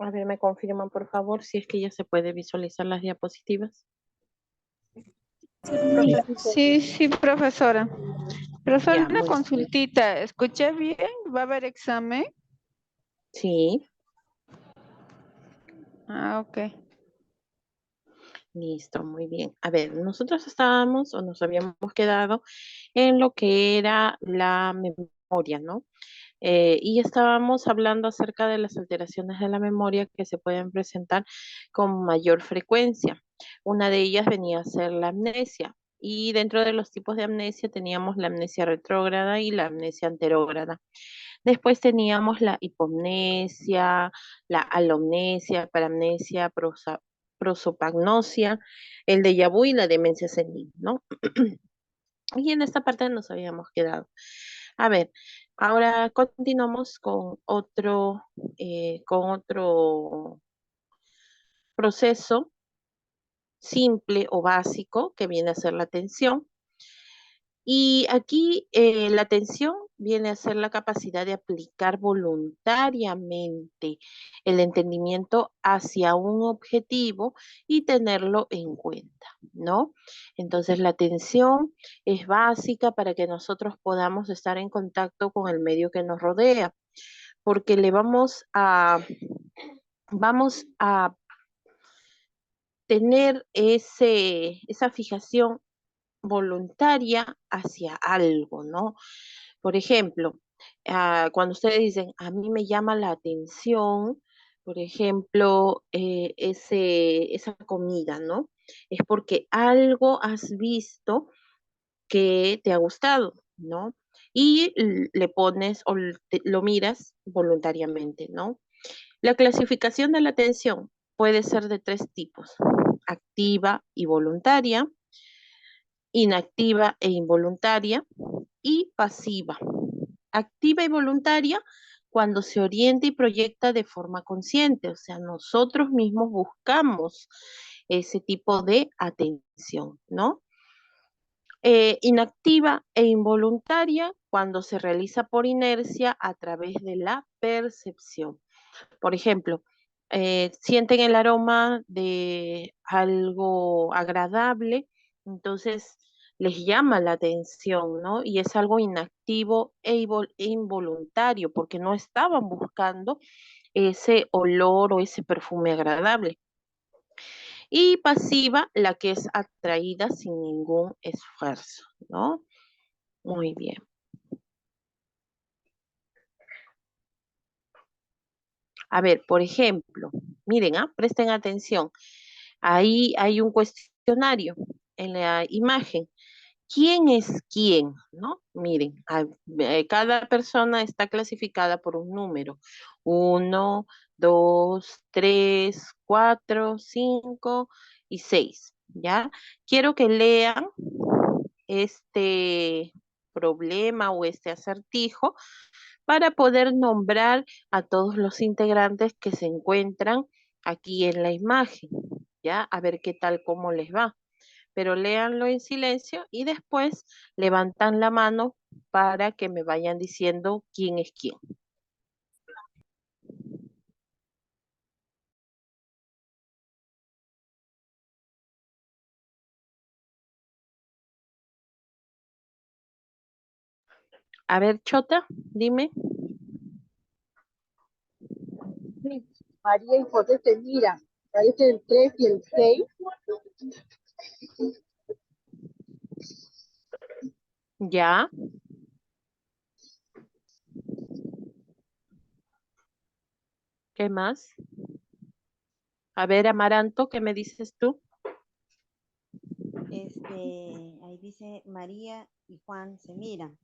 A ver, me confirman por favor si es que ya se puede visualizar las diapositivas. Sí, profesora. Profesora, Ya, una muy bien. consultita. ¿Escuché bien? ¿Va a haber examen? Sí, Ah, ok. listo, muy bien. A ver, nosotros estábamos o nos habíamos quedado en lo que era la memoria, ¿no? Y estábamos hablando acerca de las alteraciones de la memoria que se pueden presentar con mayor frecuencia. Una de ellas venía a ser la amnesia. Y dentro de los tipos de amnesia teníamos la amnesia retrógrada y la amnesia anterógrada. Después teníamos la hipomnesia, la alomnesia, paramnesia, prosopagnosia, el déjà vu y la demencia senil, ¿no? Y en esta parte nos habíamos quedado. A ver, ahora continuamos con otro proceso simple o básico que viene a ser la atención. Y aquí la atención viene a ser la capacidad de aplicar voluntariamente el entendimiento hacia un objetivo y tenerlo en cuenta, ¿no? Entonces la atención es básica para que nosotros podamos estar en contacto con el medio que nos rodea, porque le vamos a tener esa fijación voluntaria hacia algo, ¿no? Por ejemplo, cuando ustedes dicen, a mí me llama la atención, por ejemplo, esa comida, ¿no? Es porque algo has visto que te ha gustado, ¿no? Y le pones o lo miras voluntariamente, ¿no? La clasificación de la atención puede ser de tres tipos: activa y voluntaria, inactiva e involuntaria, y pasiva. Activa y voluntaria cuando se orienta y proyecta de forma consciente, o sea, nosotros mismos buscamos ese tipo de atención, ¿no? Inactiva e involuntaria cuando se realiza por inercia a través de la percepción. Por ejemplo, sienten el aroma de algo agradable, entonces les llama la atención, ¿no? Y es algo inactivo e involuntario, porque no estaban buscando ese olor o ese perfume agradable. Y pasiva, la que es atraída sin ningún esfuerzo, ¿no? Muy bien. A ver, por ejemplo, miren, presten atención. Ahí hay un cuestionario en la imagen. ¿Quién es quién? ¿No? Miren, cada persona está clasificada por un número. 1, 2, 3, 4, 5 y 6. ¿Ya? Quiero que lean este problema o este acertijo para poder nombrar a todos los integrantes que se encuentran aquí en la imagen, ¿ya? A ver qué tal, cómo les va. Pero léanlo en silencio y después levantan la mano para que me vayan diciendo quién es quién. A ver, Chota, dime. Sí, María y José se miran. Parece el 3 y el 6. Ya. ¿Qué más? A ver, Amaranto, ¿qué me dices tú? Ahí dice María y Juan se miran.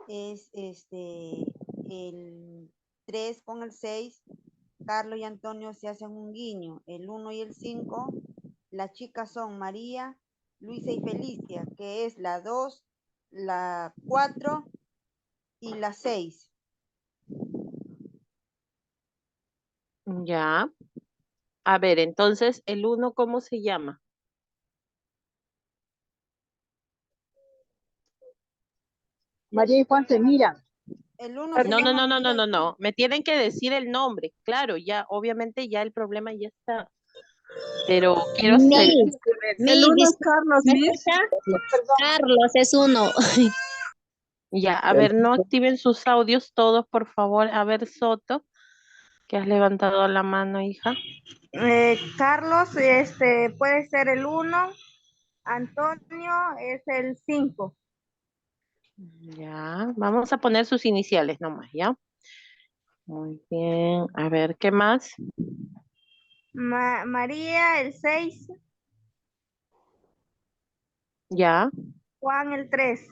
Es el 3 con el 6. Carlos y Antonio se hacen un guiño. El 1 y el 5. Las chicas son María, Luisa y Felicia, que es la 2, la 4 y la 6. Ya. A ver, entonces, el uno, ¿cómo se llama? María y Juan se miran. El 1 se No, no, llama no, no, no, no, Miguel. no. Me tienen que decir el nombre. Claro, ya, obviamente ya el problema ya está. Pero quiero saber. Miss, El uno es Miss, Carlos, ¿me Miss. escucha? Perdón. Carlos es uno. Ya, a ver, no activen sus audios todos, por favor. A ver, Soto, que has levantado la mano, hija. Carlos, puede ser el 1. Antonio es el 5. Ya, vamos a poner sus iniciales nomás, ¿ya? Muy bien. A ver, ¿qué más? María el 6. Ya. Juan el 3.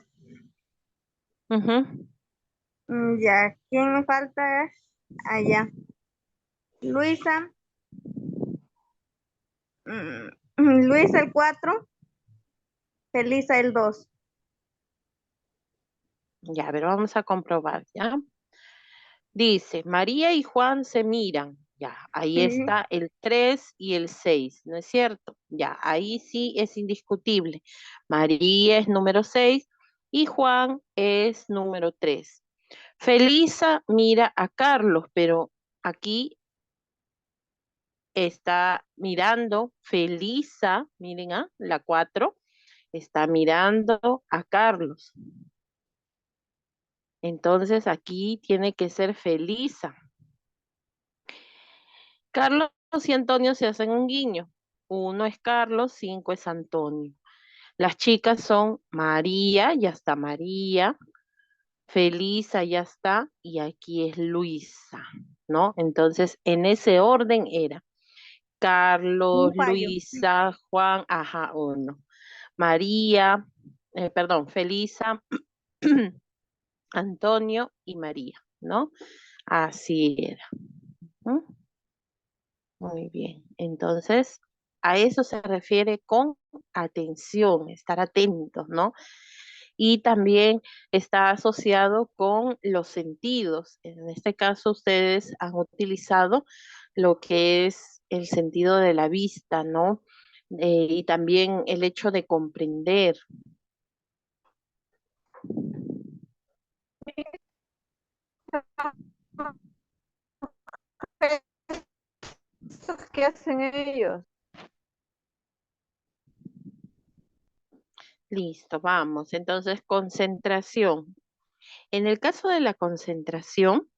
Ujú. Ya, ¿quién me falta? Allá. Luisa. Luisa el 4. Felisa el 2. Ya, a ver, vamos a comprobar, ¿ya? Dice, María y Juan se miran. Ya, ahí está el 3 y el 6, ¿no es cierto? Ya, ahí sí es indiscutible. María es número 6 y Juan es número 3. Felisa mira a Carlos, pero aquí está mirando Felisa, miren, la 4 está mirando a Carlos. Entonces aquí tiene que ser Felisa. Carlos y Antonio se hacen un guiño. 1 es Carlos, 5 es Antonio. Las chicas son María, ya está María, Felisa, ya está, y aquí es Luisa, ¿no? Entonces, en ese orden era Carlos, Un fallo. Luisa, Juan, ajá, 1. María, perdón, Felisa, Antonio y María, ¿no? Así era. ¿Mm? Muy bien. Entonces, a eso se refiere con atención, estar atentos, ¿no? Y también está asociado con los sentidos. En este caso, ustedes han utilizado lo que es el sentido de la vista, ¿no? Y también el hecho de comprender. ¿Qué hacen ellos? Listo, vamos. Entonces, concentración. En el caso de la concentración,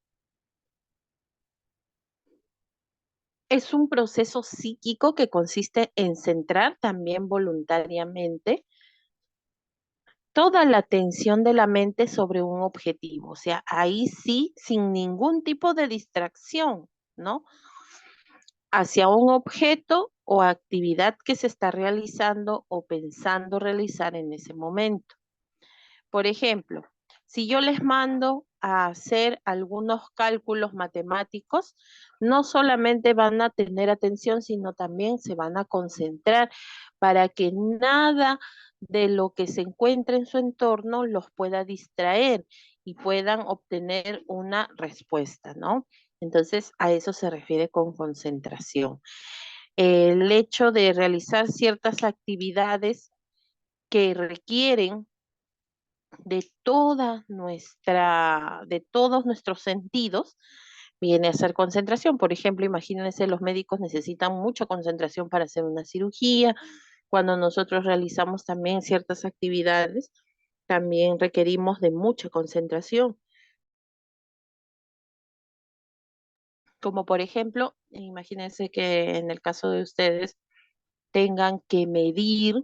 es un proceso psíquico que consiste en centrar también voluntariamente toda la atención de la mente sobre un objetivo. O sea, ahí sí, sin ningún tipo de distracción, ¿no? Hacia un objeto o actividad que se está realizando o pensando realizar en ese momento. Por ejemplo, si yo les mando a hacer algunos cálculos matemáticos, no solamente van a tener atención, sino también se van a concentrar para que nada de lo que se encuentre en su entorno los pueda distraer y puedan obtener una respuesta, ¿no? Entonces, a eso se refiere con concentración. El hecho de realizar ciertas actividades que requieren de todos nuestros sentidos, viene a ser concentración. Por ejemplo, imagínense, los médicos necesitan mucha concentración para hacer una cirugía. Cuando nosotros realizamos también ciertas actividades, también requerimos de mucha concentración. Como por ejemplo, imagínense que en el caso de ustedes tengan que medir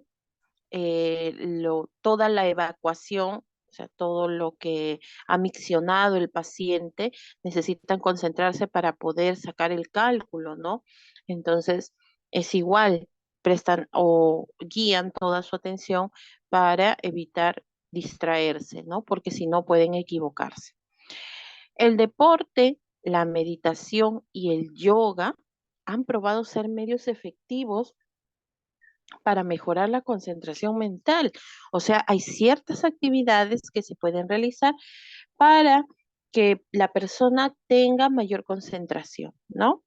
toda la evacuación, o sea, todo lo que ha miccionado el paciente, necesitan concentrarse para poder sacar el cálculo, ¿no? Entonces, es igual, prestan o guían toda su atención para evitar distraerse, ¿no? Porque si no pueden equivocarse. El deporte, la meditación y el yoga han probado ser medios efectivos para mejorar la concentración mental. O sea, hay ciertas actividades que se pueden realizar para que la persona tenga mayor concentración, ¿no?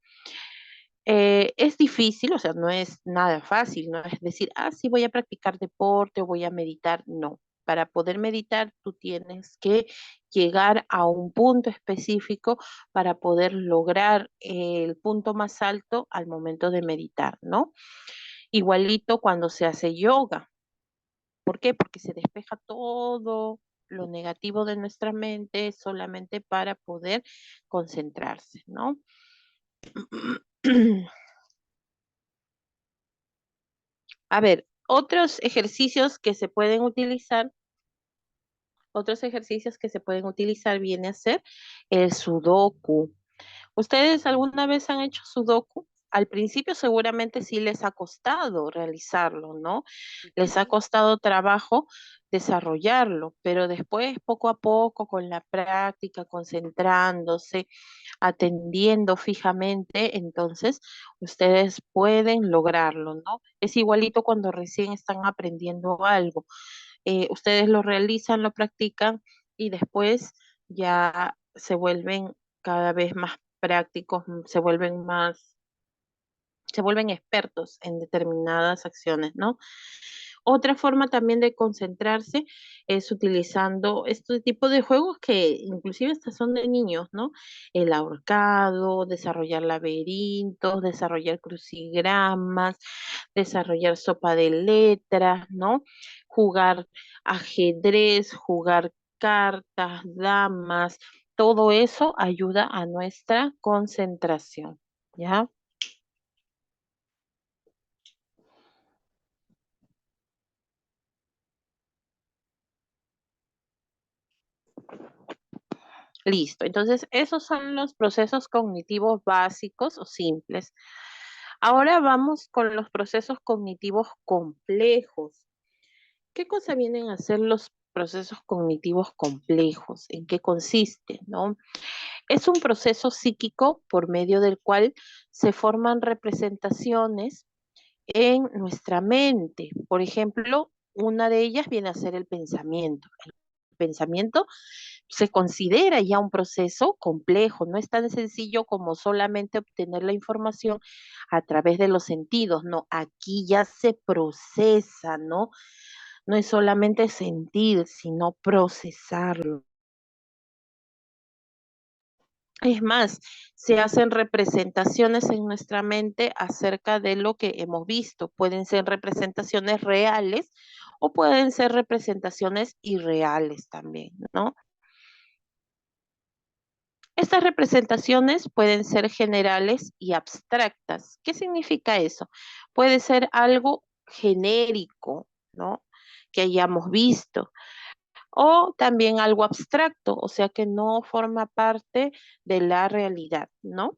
Es difícil, o sea, no es nada fácil, no es decir, sí voy a practicar deporte o voy a meditar, no. para poder meditar, tú tienes que llegar a un punto específico para poder lograr el punto más alto al momento de meditar, ¿no? Igualito cuando se hace yoga. ¿Por qué? Porque se despeja todo lo negativo de nuestra mente solamente para poder concentrarse, ¿no? A ver, otros ejercicios que se pueden utilizar viene a ser el sudoku. ¿Ustedes alguna vez han hecho sudoku? Al principio seguramente sí les ha costado realizarlo, ¿no? Les ha Sí. costado trabajo desarrollarlo, pero después poco a poco con la práctica, concentrándose, atendiendo fijamente, entonces ustedes pueden lograrlo, ¿no? Es igualito cuando recién están aprendiendo algo. Ustedes lo realizan, lo practican y después ya se vuelven cada vez más prácticos, se vuelven expertos en determinadas acciones, ¿no? Otra forma también de concentrarse es utilizando este tipo de juegos que inclusive estas son de niños, ¿no? El ahorcado, desarrollar laberintos, desarrollar crucigramas, desarrollar sopa de letras, ¿no? Jugar ajedrez, jugar cartas, damas, todo eso ayuda a nuestra concentración, ¿ya? Listo. Entonces, esos son los procesos cognitivos básicos o simples. Ahora vamos con los procesos cognitivos complejos. ¿Qué cosa vienen a ser los procesos cognitivos complejos? ¿En qué consiste, no? Es un proceso psíquico por medio del cual se forman representaciones en nuestra mente. Por ejemplo, una de ellas viene a ser el pensamiento. El pensamiento se considera ya un proceso complejo, no es tan sencillo como solamente obtener la información a través de los sentidos, no, aquí ya se procesa, ¿no? No es solamente sentir, sino procesarlo. Es más, se hacen representaciones en nuestra mente acerca de lo que hemos visto. Pueden ser representaciones reales o pueden ser representaciones irreales también, ¿no? Estas representaciones pueden ser generales y abstractas. ¿Qué significa eso? Puede ser algo genérico, ¿no? Que hayamos visto, o también algo abstracto, o sea que no forma parte de la realidad, ¿no?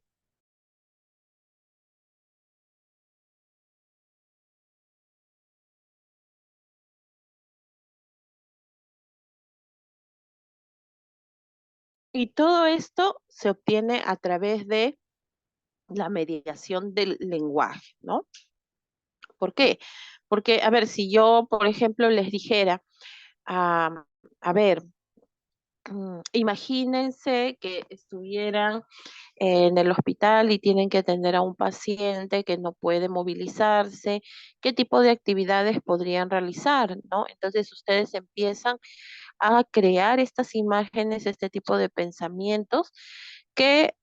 Y todo esto se obtiene a través de la mediación del lenguaje, ¿no? ¿Por qué? Porque, a ver, si yo, por ejemplo, les dijera, ah, a ver, imagínense que estuvieran en el hospital y tienen que atender a un paciente que no puede movilizarse, ¿qué tipo de actividades podrían realizar, no? Entonces ustedes empiezan a crear estas imágenes, este tipo de pensamientos que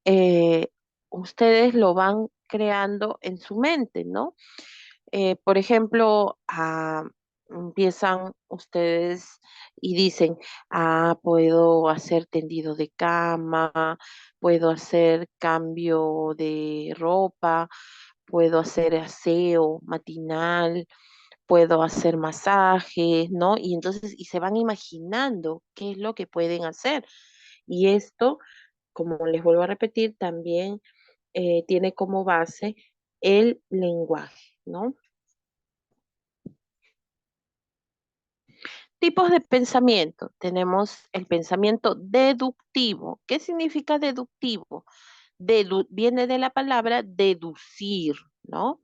ustedes lo van creando en su mente, ¿no? Por ejemplo, empiezan ustedes y dicen, puedo hacer tendido de cama, puedo hacer cambio de ropa, puedo hacer aseo matinal, puedo hacer masajes, ¿no? Y entonces, y se van imaginando qué es lo que pueden hacer. Y esto, como les vuelvo a repetir, también tiene como base el lenguaje, ¿no? Tipos de pensamiento. Tenemos el pensamiento deductivo. ¿Qué significa deductivo? Viene de la palabra deducir, ¿no?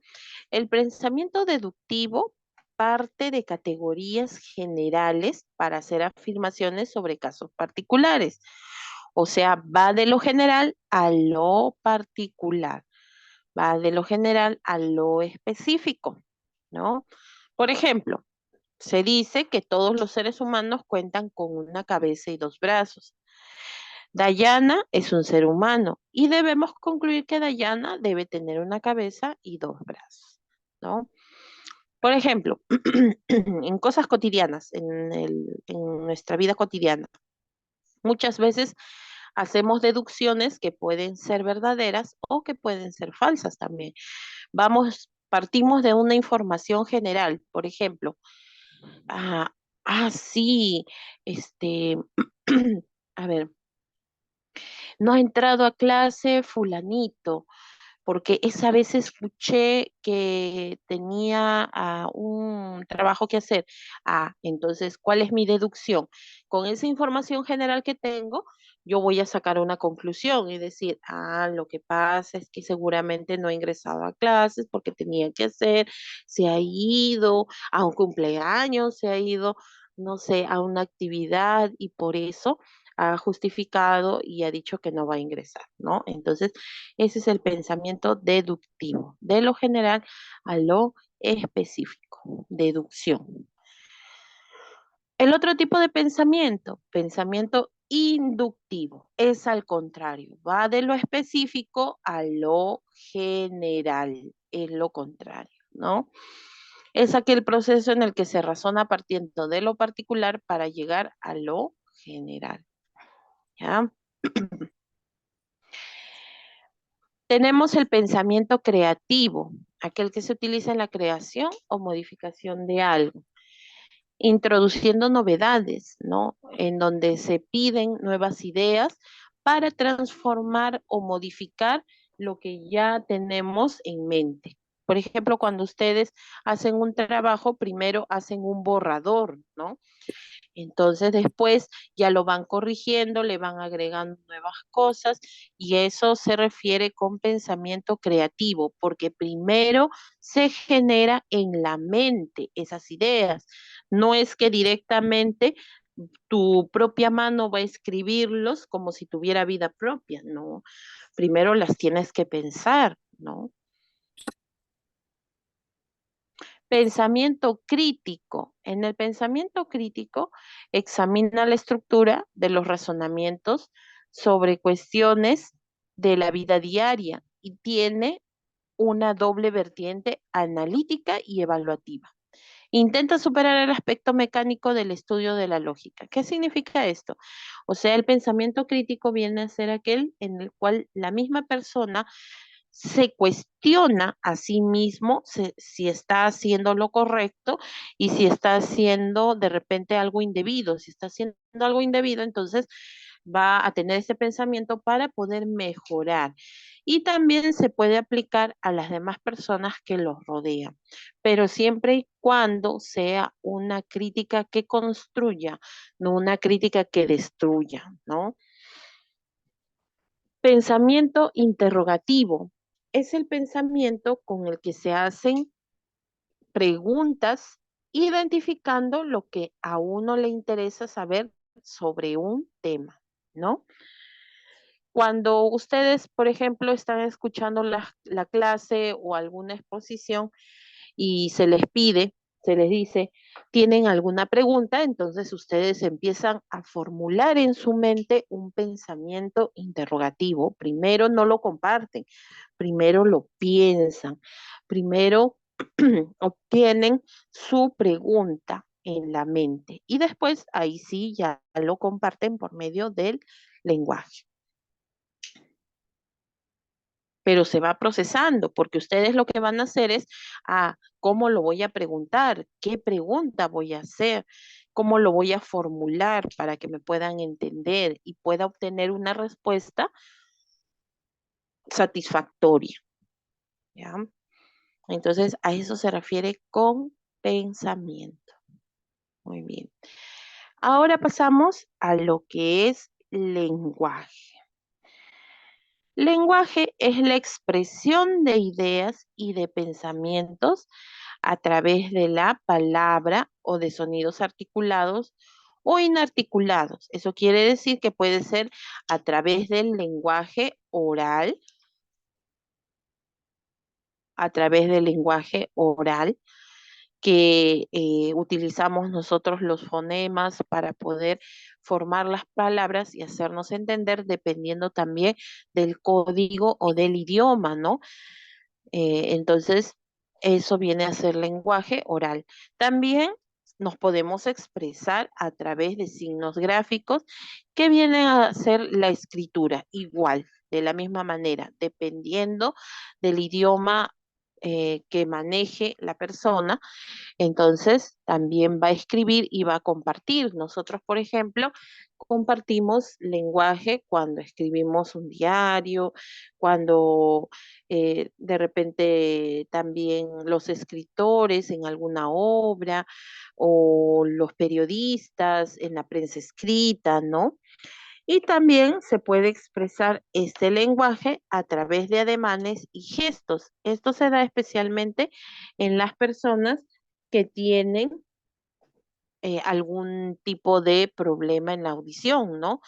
El pensamiento deductivo parte de categorías generales para hacer afirmaciones sobre casos particulares. O sea, va de lo general a lo particular, va de lo general a lo específico, ¿no? Por ejemplo, Se dice que todos los seres humanos cuentan con una cabeza y dos brazos. Dayana es un ser humano y debemos concluir que Dayana debe tener una cabeza y dos brazos, ¿no? Por ejemplo, en cosas cotidianas, en nuestra vida cotidiana, muchas veces hacemos deducciones que pueden ser verdaderas o que pueden ser falsas también. Partimos de una información general, por ejemplo, ah, sí, este, a ver, no ha entrado a clase fulanito, porque esa vez escuché que tenía un trabajo que hacer. Entonces, ¿cuál es mi deducción? Con esa información general que tengo, yo voy a sacar una conclusión y decir, lo que pasa es que seguramente no ha ingresado a clases porque tenía que hacer, se ha ido a un cumpleaños, se ha ido, no sé, a una actividad y por eso ha justificado y ha dicho que no va a ingresar, ¿no? Entonces, ese es el pensamiento deductivo, de lo general a lo específico, deducción. El otro tipo de pensamiento inductivo, es al contrario, va de lo específico a lo general, es lo contrario, ¿no? Es aquel proceso en el que se razona partiendo de lo particular para llegar a lo general, ¿ya? Tenemos el pensamiento creativo, aquel que se utiliza en la creación o modificación de algo, introduciendo novedades, ¿no? En donde se piden nuevas ideas para transformar o modificar lo que ya tenemos en mente. Por ejemplo, cuando ustedes hacen un trabajo, primero hacen un borrador, ¿no? Entonces después ya lo van corrigiendo, le van agregando nuevas cosas y eso se refiere con pensamiento creativo, porque primero se genera en la mente esas ideas. No es que directamente tu propia mano va a escribirlos como si tuviera vida propia, no. Primero las tienes que pensar, ¿no? Pensamiento crítico. En el pensamiento crítico examina la estructura de los razonamientos sobre cuestiones de la vida diaria y tiene una doble vertiente analítica y evaluativa. Intenta superar el aspecto mecánico del estudio de la lógica. ¿Qué significa esto? O sea, el pensamiento crítico viene a ser aquel en el cual la misma persona se cuestiona a sí mismo si está haciendo lo correcto y si está haciendo de repente algo indebido. Si está haciendo algo indebido, entonces va a tener ese pensamiento para poder mejorar. Y también se puede aplicar a las demás personas que los rodean, pero siempre y cuando sea una crítica que construya, no una crítica que destruya, ¿no? Pensamiento interrogativo es el pensamiento con el que se hacen preguntas identificando lo que a uno le interesa saber sobre un tema, ¿no? Cuando ustedes, por ejemplo, están escuchando la clase o alguna exposición y se les dice, ¿tienen alguna pregunta? Entonces ustedes empiezan a formular en su mente un pensamiento interrogativo. Primero no lo comparten, primero lo piensan, primero obtienen su pregunta en la mente y después ahí sí ya lo comparten por medio del lenguaje. Pero se va procesando, porque ustedes lo que van a hacer es, ¿cómo lo voy a preguntar? ¿Qué pregunta voy a hacer? ¿Cómo lo voy a formular para que me puedan entender y pueda obtener una respuesta satisfactoria? ¿Ya? Entonces, a eso se refiere con pensamiento. Muy bien. Ahora pasamos a lo que es lenguaje. Lenguaje es la expresión de ideas y de pensamientos a través de la palabra o de sonidos articulados o inarticulados. Eso quiere decir que puede ser a través del lenguaje oral, a través del lenguaje oral, que utilizamos nosotros los fonemas para poder formar las palabras y hacernos entender dependiendo también del código o del idioma, ¿no? Entonces, eso viene a ser lenguaje oral. También nos podemos expresar a través de signos gráficos que vienen a ser la escritura, igual, de la misma manera, dependiendo del idioma que maneje la persona, entonces, también va a escribir y va a compartir. Nosotros, por ejemplo, compartimos lenguaje cuando escribimos un diario, cuando de repente también los escritores en alguna obra o los periodistas en la prensa escrita, ¿no? Y también se puede expresar este lenguaje a través de ademanes y gestos. Esto se da especialmente en las personas que tienen algún tipo de problema en la audición, ¿no?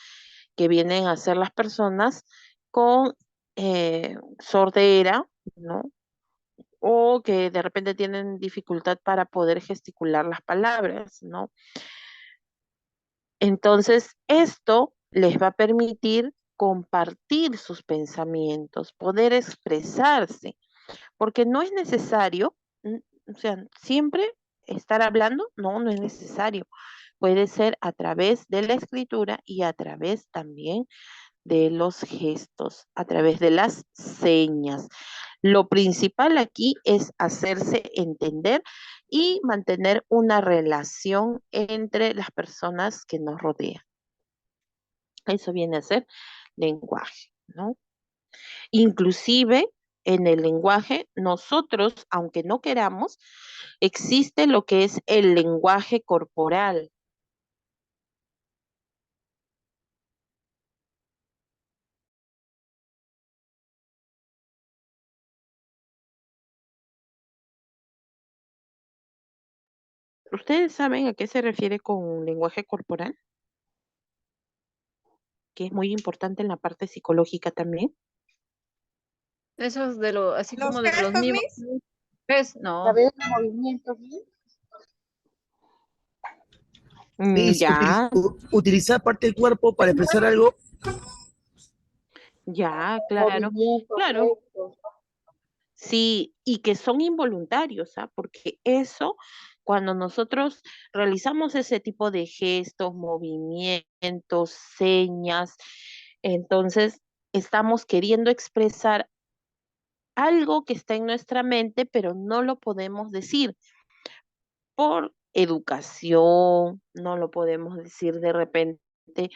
Que vienen a ser las personas con sordera, ¿no? O que de repente tienen dificultad para poder gesticular las palabras, ¿no? Entonces, esto les va a permitir compartir sus pensamientos, poder expresarse, porque no es necesario, o sea, siempre estar hablando, no, no es necesario. Puede ser a través de la escritura y a través también de los gestos, a través de las señas. Lo principal aquí es hacerse entender y mantener una relación entre las personas que nos rodean. Eso viene a ser lenguaje, ¿no? Inclusive en el lenguaje, nosotros, aunque no queramos, existe lo que es el lenguaje corporal. ¿Ustedes saben a qué se refiere con lenguaje corporal? Que es muy importante en la parte psicológica también. Esos de lo, así Los como de los gestos, mismos. Miss. ¿Ves? A No. ver, movimientos, ¿sí? Miss, Ya, utilizar parte del cuerpo para expresar algo. ya, claro, Movimientos, claro. gestos. Sí, y que son involuntarios, ¿ah? Porque eso, cuando nosotros realizamos ese tipo de gestos, movimientos, señas, entonces estamos queriendo expresar algo que está en nuestra mente, pero no lo podemos decir por educación, no lo podemos decir de repente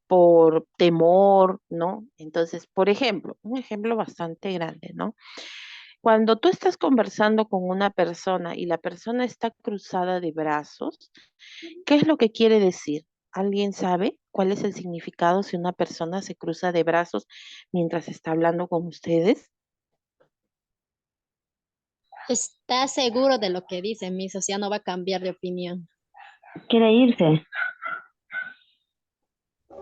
por temor, ¿no? Entonces, por ejemplo, un ejemplo bastante grande, ¿no? Cuando tú estás conversando con una persona y la persona está cruzada de brazos, ¿qué es lo que quiere decir? ¿Alguien sabe cuál es el significado si una persona se cruza de brazos mientras está hablando con ustedes? Está seguro de lo que dice, mi socia no va a cambiar de opinión. Quiere irse.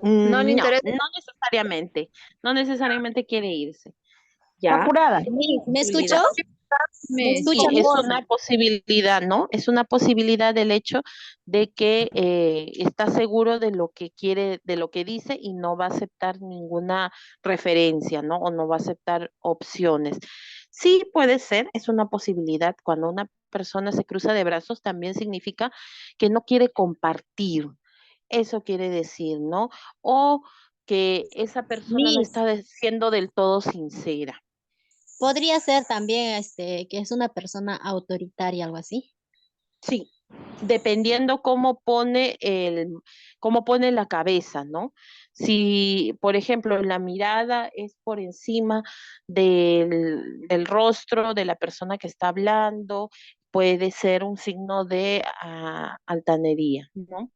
No le No, interesa. no necesariamente, no necesariamente quiere irse, Está ¿ya? apurada. ¿Me escuchó? Posibilidad. ¿Me Sí, escucha, es Miss? una posibilidad, ¿no? Es una posibilidad del hecho de que está seguro de lo que quiere, de lo que dice y no va a aceptar ninguna referencia, ¿no? O no va a aceptar opciones. Sí, puede ser, es una posibilidad. Cuando una persona se cruza de brazos, también significa que no quiere compartir. Eso quiere decir, ¿no? O que esa persona no Miss, está siendo del todo sincera. podría ser también que es una persona autoritaria, algo así. Sí, dependiendo cómo pone la cabeza, ¿no? Si, por ejemplo, la mirada es por encima del rostro de la persona que está hablando, puede ser un signo de altanería, ¿no?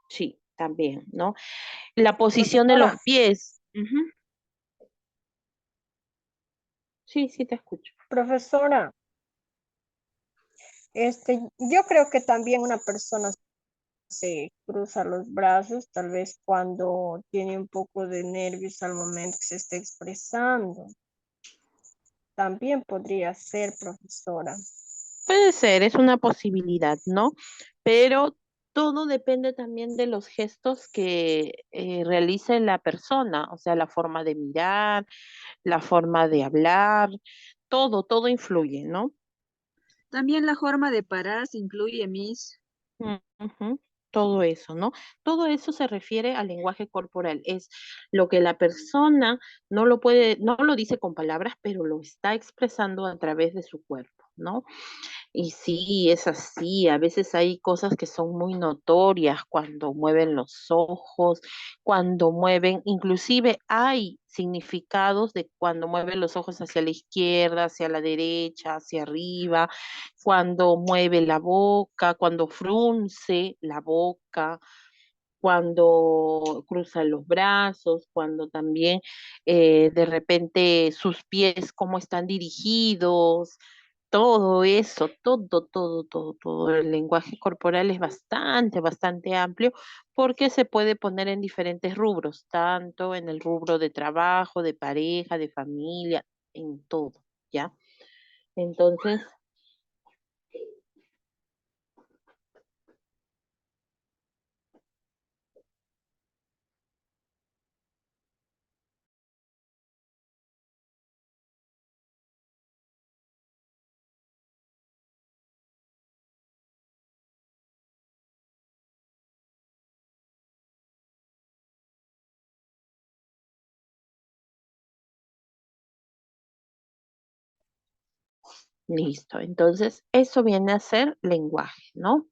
Sí, también, ¿no? La posición de los Profesora, pies. Ujú. Sí, sí, te escucho. Profesora, yo creo que también una persona se cruza los brazos, tal vez cuando tiene un poco de nervios al momento que se está expresando. También podría ser, profesora. Puede ser, es una posibilidad, ¿no? Pero todo depende también de los gestos que realice la persona, o sea, la forma de mirar, la forma de hablar, todo influye, ¿no? También la forma de parar se incluye, Miss. Ujú. Todo eso, ¿no? Todo eso se refiere al lenguaje corporal. Es lo que la persona no lo puede, no lo dice con palabras, pero lo está expresando a través de su cuerpo, ¿no? Y sí, es así. A veces hay cosas que son muy notorias cuando mueven los ojos, cuando mueven, inclusive hay significados de cuando mueven los ojos hacia la izquierda, hacia la derecha, hacia arriba, cuando mueve la boca, cuando frunce la boca, cuando cruza los brazos, cuando también de repente sus pies, cómo están dirigidos, todo eso, todo. El lenguaje corporal es bastante amplio porque se puede poner en diferentes rubros, tanto en el rubro de trabajo, de pareja, de familia, en todo, ¿ya? Entonces, listo. Entonces, eso viene a ser lenguaje, ¿no?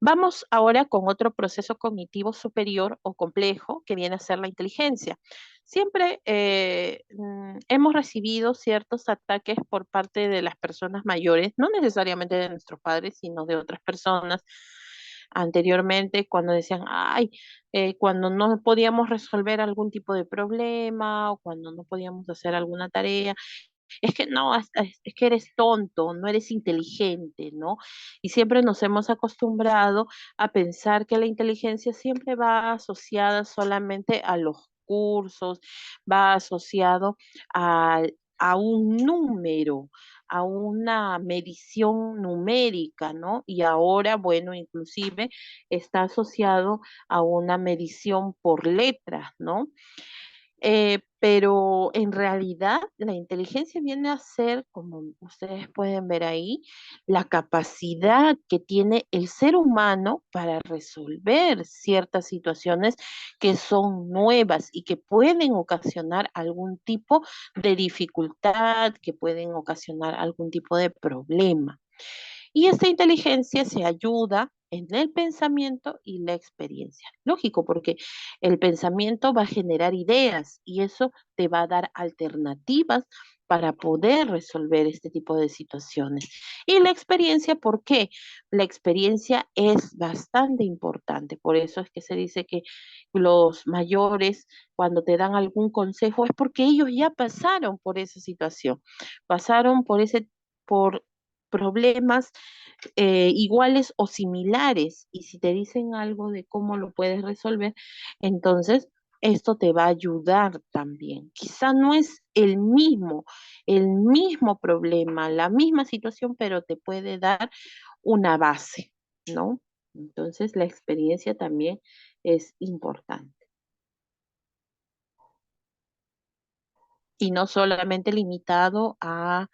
Vamos ahora con otro proceso cognitivo superior o complejo que viene a ser la inteligencia. Siempre hemos recibido ciertos ataques por parte de las personas mayores, no necesariamente de nuestros padres, sino de otras personas anteriormente cuando decían, ay, cuando no podíamos resolver algún tipo de problema o cuando no podíamos hacer alguna tarea, es que no, es que eres tonto, no eres inteligente, ¿no? Y siempre nos hemos acostumbrado a pensar que la inteligencia siempre va asociada solamente a los cursos, va asociado a, a un número, a una medición numérica, ¿no? Y ahora, bueno, inclusive está asociado a una medición por letras, ¿no? Pero en realidad la inteligencia viene a ser, como ustedes pueden ver ahí, la capacidad que tiene el ser humano para resolver ciertas situaciones que son nuevas y que pueden ocasionar algún tipo de dificultad, que pueden ocasionar algún tipo de problema. Y esta inteligencia se ayuda en el pensamiento y la experiencia. Lógico, porque el pensamiento va a generar ideas y eso te va a dar alternativas para poder resolver este tipo de situaciones. Y la experiencia, ¿por qué? La experiencia es bastante importante. Por eso es que se dice que los mayores, cuando te dan algún consejo, es porque ellos ya pasaron por esa situación, pasaron por problemas iguales o similares. Y si te dicen algo de cómo lo puedes resolver, entonces esto te va a ayudar también. Quizá no es el mismo problema, la misma situación, pero te puede dar una base, ¿no? Entonces la experiencia también es importante. Y no solamente limitado a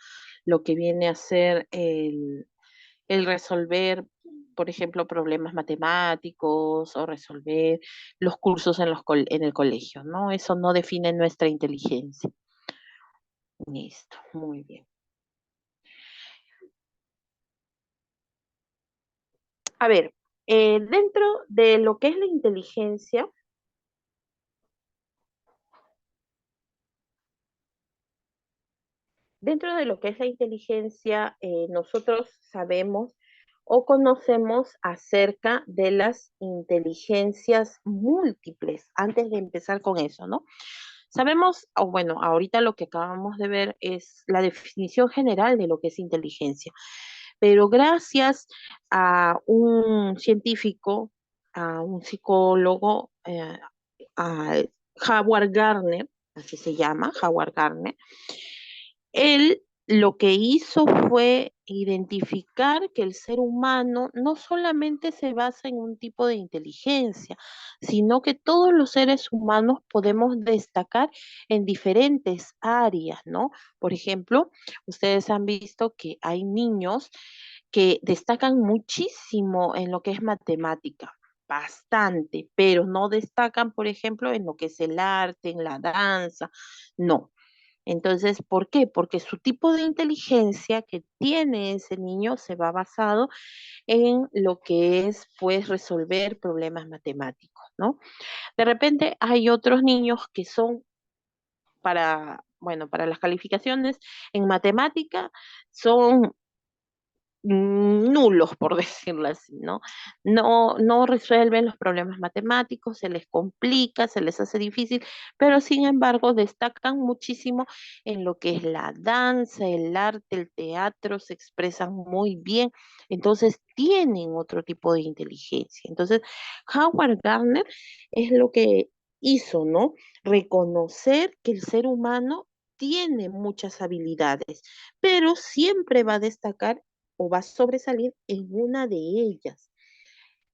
lo que viene a ser el resolver, por ejemplo, problemas matemáticos o resolver los cursos en el colegio, ¿no? Eso no define nuestra inteligencia. Listo, muy bien. A ver, dentro de lo que es la inteligencia, dentro de lo que es la inteligencia, nosotros sabemos o conocemos acerca de las inteligencias múltiples, antes de empezar con eso, ¿no? Sabemos, o bueno, ahorita lo que acabamos de ver es la definición general de lo que es inteligencia, pero gracias a un científico, a un psicólogo, a Howard Gardner, así se llama, Howard Gardner, él lo que hizo fue identificar que el ser humano no solamente se basa en un tipo de inteligencia, sino que todos los seres humanos podemos destacar en diferentes áreas, ¿no? Por ejemplo, ustedes han visto que hay niños que destacan muchísimo en lo que es matemática, bastante, pero no destacan, por ejemplo, en lo que es el arte, en la danza, no. Entonces, ¿por qué? Porque su tipo de inteligencia que tiene ese niño se va basado en lo que es, pues, resolver problemas matemáticos, ¿no? De repente hay otros niños que son para, bueno, para las calificaciones en matemática, son nulos, por decirlo así, ¿no? No resuelven los problemas matemáticos, se les complica, se les hace difícil, pero sin embargo destacan muchísimo en lo que es la danza, el arte, el teatro, se expresan muy bien, entonces tienen otro tipo de inteligencia. Entonces, Howard Gardner es lo que hizo, ¿no? Reconocer que el ser humano tiene muchas habilidades, pero siempre va a destacar o va a sobresalir en una de ellas.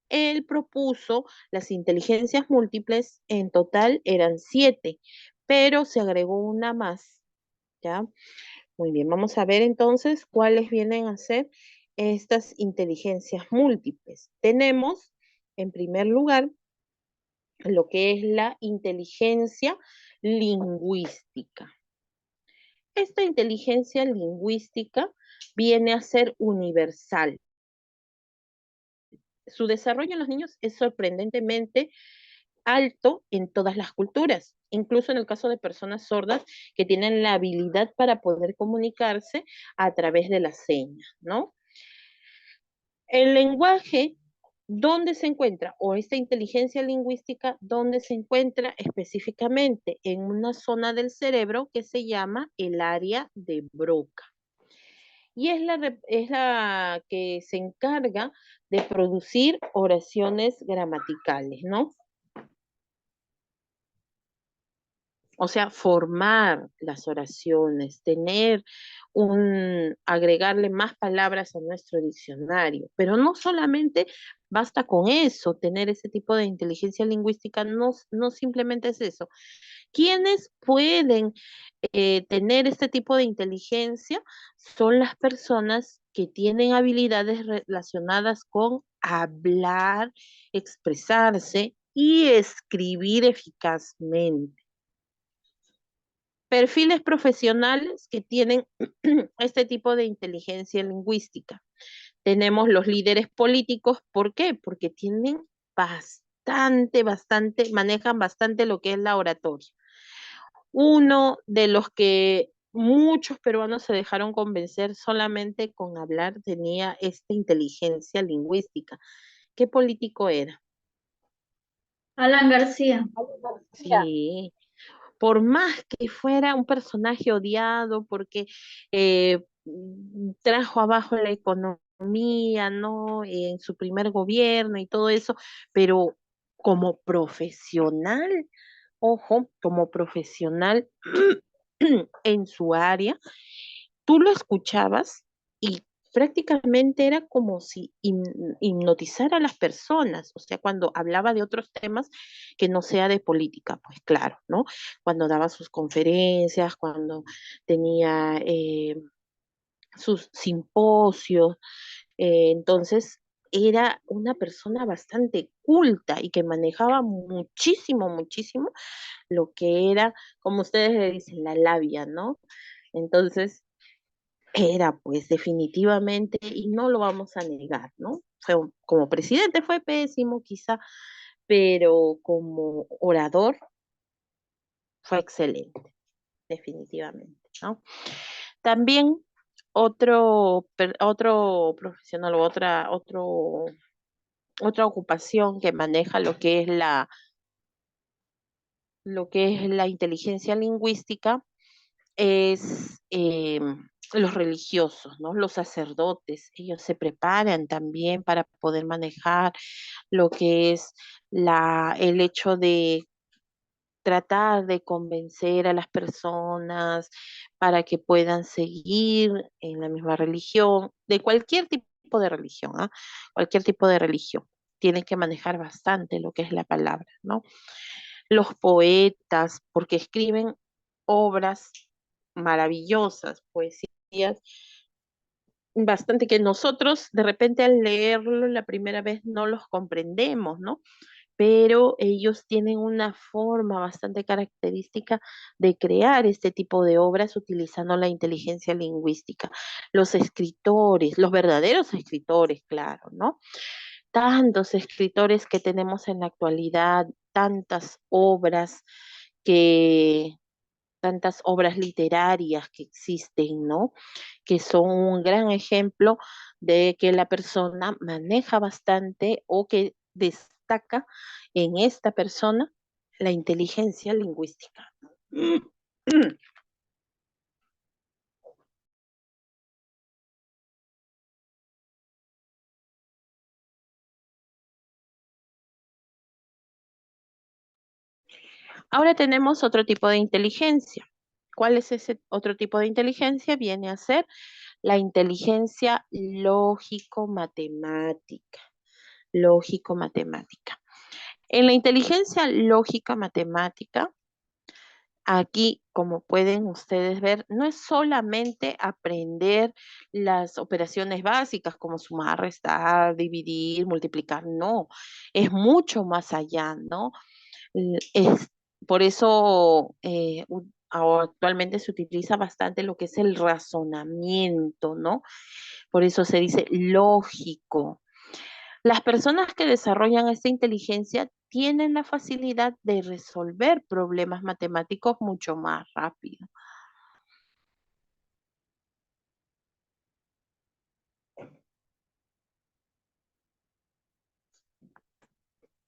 Él propuso las inteligencias múltiples, en total eran 7, pero se agregó una más, ¿ya? Muy bien, vamos a ver entonces cuáles vienen a ser estas inteligencias múltiples. Tenemos, en primer lugar, lo que es la inteligencia lingüística. Esta inteligencia lingüística viene a ser universal. Su desarrollo en los niños es sorprendentemente alto en todas las culturas, incluso en el caso de personas sordas que tienen la habilidad para poder comunicarse a través de las señas, ¿no? El lenguaje, ¿dónde se encuentra? O esta inteligencia lingüística, ¿dónde se encuentra específicamente? En una zona del cerebro que se llama el área de Broca. Y es la que se encarga de producir oraciones gramaticales, ¿no? O sea, formar las oraciones, agregarle más palabras a nuestro diccionario. Pero no solamente basta con eso, tener ese tipo de inteligencia lingüística, no simplemente es eso. ¿Quiénes pueden tener este tipo de inteligencia? Son las personas que tienen habilidades relacionadas con hablar, expresarse y escribir eficazmente. Perfiles profesionales que tienen este tipo de inteligencia lingüística. Tenemos los líderes políticos, ¿por qué? Porque tienen manejan bastante lo que es la oratoria. Uno de los que muchos peruanos se dejaron convencer solamente con hablar tenía esta inteligencia lingüística. ¿Qué político era? Alan García. Sí, por más que fuera un personaje odiado, porque trajo abajo la economía, ¿no? En su primer gobierno y todo eso, pero como profesional, ojo, como profesional en su área, tú lo escuchabas y prácticamente era como si hipnotizara a las personas, o sea, cuando hablaba de otros temas que no sea de política, pues claro, ¿no? Cuando daba sus conferencias, cuando tenía sus simposios, entonces era una persona bastante culta y que manejaba muchísimo lo que era, como ustedes le dicen, la labia, ¿no? Entonces, era pues definitivamente, y no lo vamos a negar, ¿no? Como presidente fue pésimo quizá, pero como orador fue excelente, definitivamente, ¿no? También otro profesional o otra ocupación que maneja lo que es la inteligencia lingüística es los religiosos, ¿no? Los sacerdotes, ellos se preparan también para poder manejar lo que es el hecho de tratar de convencer a las personas para que puedan seguir en la misma religión, de cualquier tipo de religión, ¿ah? Cualquier tipo de religión. Tienen que manejar bastante lo que es la palabra, ¿no? Los poetas, porque escriben obras maravillosas, poesías, bastante que nosotros de repente al leerlo la primera vez no los comprendemos, ¿no? Pero ellos tienen una forma bastante característica de crear este tipo de obras utilizando la inteligencia lingüística. Los escritores, los verdaderos escritores, claro, ¿no? Tantos escritores que tenemos en la actualidad, que, tantas obras literarias que existen, ¿no? Que son un gran ejemplo de que la persona maneja bastante o que destaca en esta persona la inteligencia lingüística. Ahora tenemos otro tipo de inteligencia. ¿Cuál es ese otro tipo de inteligencia? Viene a ser la inteligencia lógico-matemática. Lógico-matemática. En la inteligencia lógica matemática, aquí, como pueden ustedes ver, no es solamente aprender las operaciones básicas como sumar, restar, dividir, multiplicar, no, es mucho más allá, ¿no? Es, por eso ahora actualmente se utiliza bastante lo que es el razonamiento, ¿no? Por eso se dice lógico. Las personas que desarrollan esta inteligencia tienen la facilidad de resolver problemas matemáticos mucho más rápido.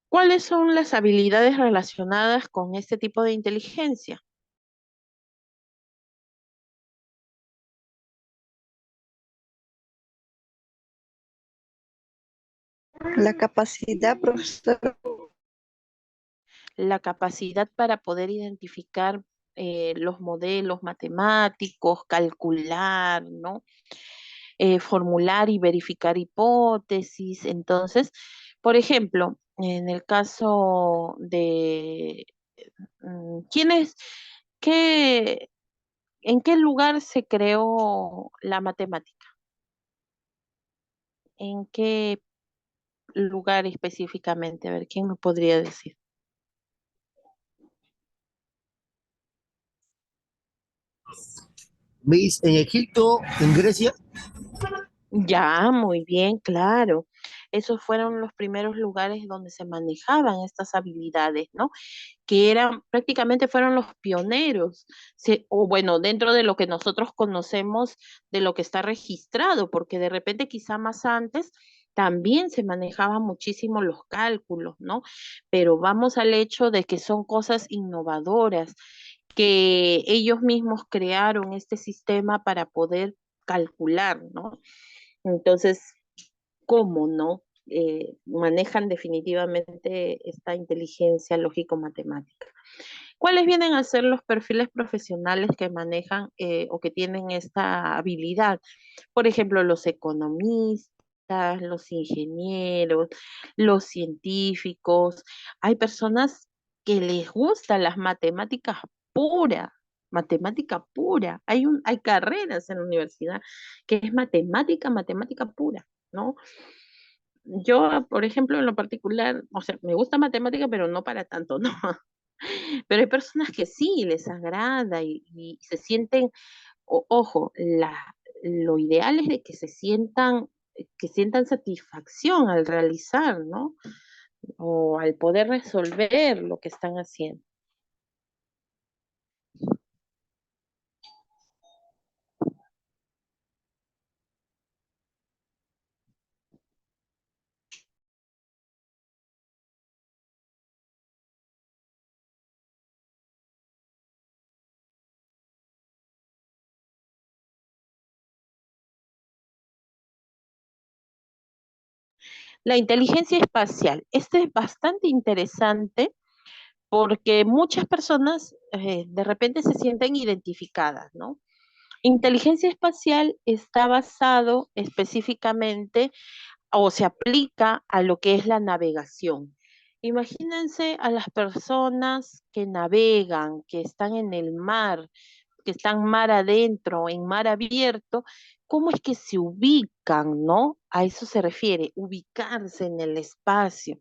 ¿Cuáles son las habilidades relacionadas con este tipo de inteligencia? La capacidad, profesor. La capacidad para poder identificar los modelos matemáticos, calcular, ¿no? Formular y verificar hipótesis. Entonces, por ejemplo, en el caso de ¿quién es, qué, en qué lugar se creó la matemática? ¿En qué lugar específicamente? A ver, ¿quién me podría decir? ¿Veis? En Egipto, en Grecia. Ya, muy bien, claro. Esos fueron los primeros lugares donde se manejaban estas habilidades, ¿no? Que eran, prácticamente fueron los pioneros, o bueno, dentro de lo que nosotros conocemos, de lo que está registrado, porque de repente quizá más antes también se manejaban muchísimo los cálculos, ¿no? Pero vamos al hecho de que son cosas innovadoras, que ellos mismos crearon este sistema para poder calcular, ¿no? Entonces, ¿cómo no? Manejan definitivamente esta inteligencia lógico-matemática. ¿Cuáles vienen a ser los perfiles profesionales que manejan o que tienen esta habilidad? Por ejemplo, los economistas, los ingenieros, los científicos. Hay personas que les gustan las puras, matemática pura. Hay carreras en la universidad que es matemática pura, ¿no? Yo, por ejemplo, en lo particular, o sea, me gusta matemática, pero no para tanto, ¿no? Pero hay personas que sí les agrada y se sienten, ojo, lo ideal es de que sientan satisfacción al realizar, ¿no? O al poder resolver lo que están haciendo. La inteligencia espacial, este es bastante interesante porque muchas personas de repente se sienten identificadas, ¿no? Inteligencia espacial está basado específicamente o se aplica a lo que es la navegación. Imagínense a las personas que navegan, que están en el mar, que están mar adentro, en mar abierto, ¿cómo es que se ubican, no? A eso se refiere, ubicarse en el espacio,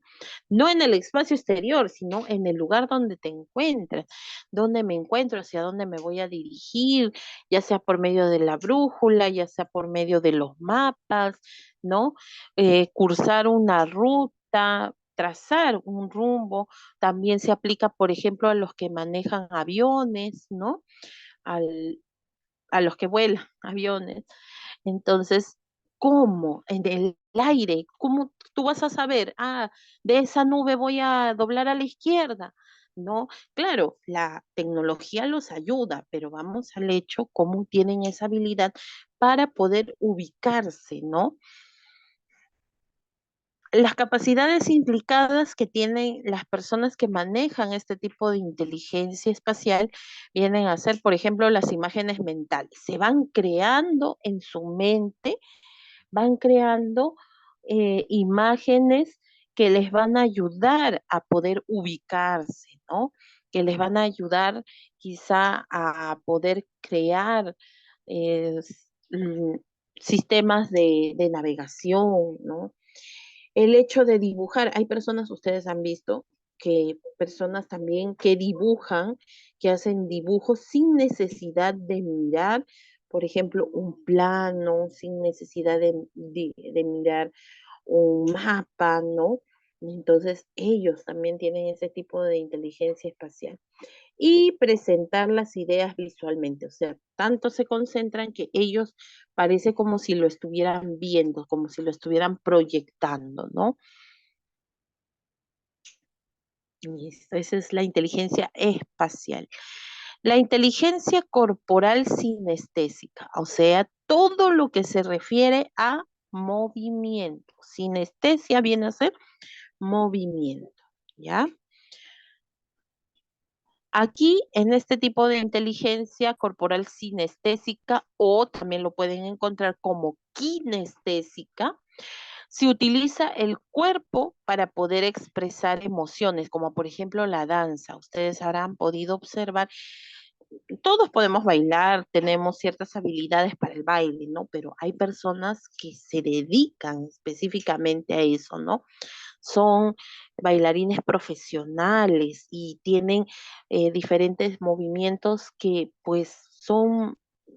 no en el espacio exterior, sino en el lugar donde te encuentras, donde me encuentro, hacia dónde me voy a dirigir, ya sea por medio de la brújula, ya sea por medio de los mapas, ¿no? Cursar una ruta, trazar un rumbo, también se aplica, por ejemplo, a los que manejan aviones, ¿no? Al, a los que vuelan aviones. Entonces, ¿cómo? En el aire, ¿cómo tú vas a saber? Ah, de esa nube voy a doblar a la izquierda. No, claro, la tecnología los ayuda, pero vamos al hecho, cómo tienen esa habilidad para poder ubicarse, ¿no? Las capacidades implicadas que tienen las personas que manejan este tipo de inteligencia espacial vienen a ser, por ejemplo, las imágenes mentales. Se van creando en su mente, van creando imágenes que les van a ayudar a poder ubicarse, ¿no? Que les van a ayudar quizá a poder crear eh, s- mm, sistemas de navegación, ¿no? El hecho de dibujar, hay personas, ustedes han visto, que personas también que dibujan, que hacen dibujos sin necesidad de mirar, por ejemplo, un plano, sin necesidad de mirar un mapa, ¿no? Entonces, ellos también tienen ese tipo de inteligencia espacial y presentar las ideas visualmente. O sea, tanto se concentran que ellos parece como si lo estuvieran viendo, como si lo estuvieran proyectando, ¿no? Listo, esa es la inteligencia espacial. La inteligencia corporal sinestésica, o sea, todo lo que se refiere a movimiento. Sinestesia viene a ser movimiento, ¿ya? Aquí, en este tipo de inteligencia corporal sinestésica, o también lo pueden encontrar como kinestésica, se utiliza el cuerpo para poder expresar emociones, como por ejemplo la danza. Ustedes habrán podido observar, todos podemos bailar, tenemos ciertas habilidades para el baile, ¿no? Pero hay personas que se dedican específicamente a eso, ¿no? Son bailarines profesionales y tienen diferentes movimientos que pues son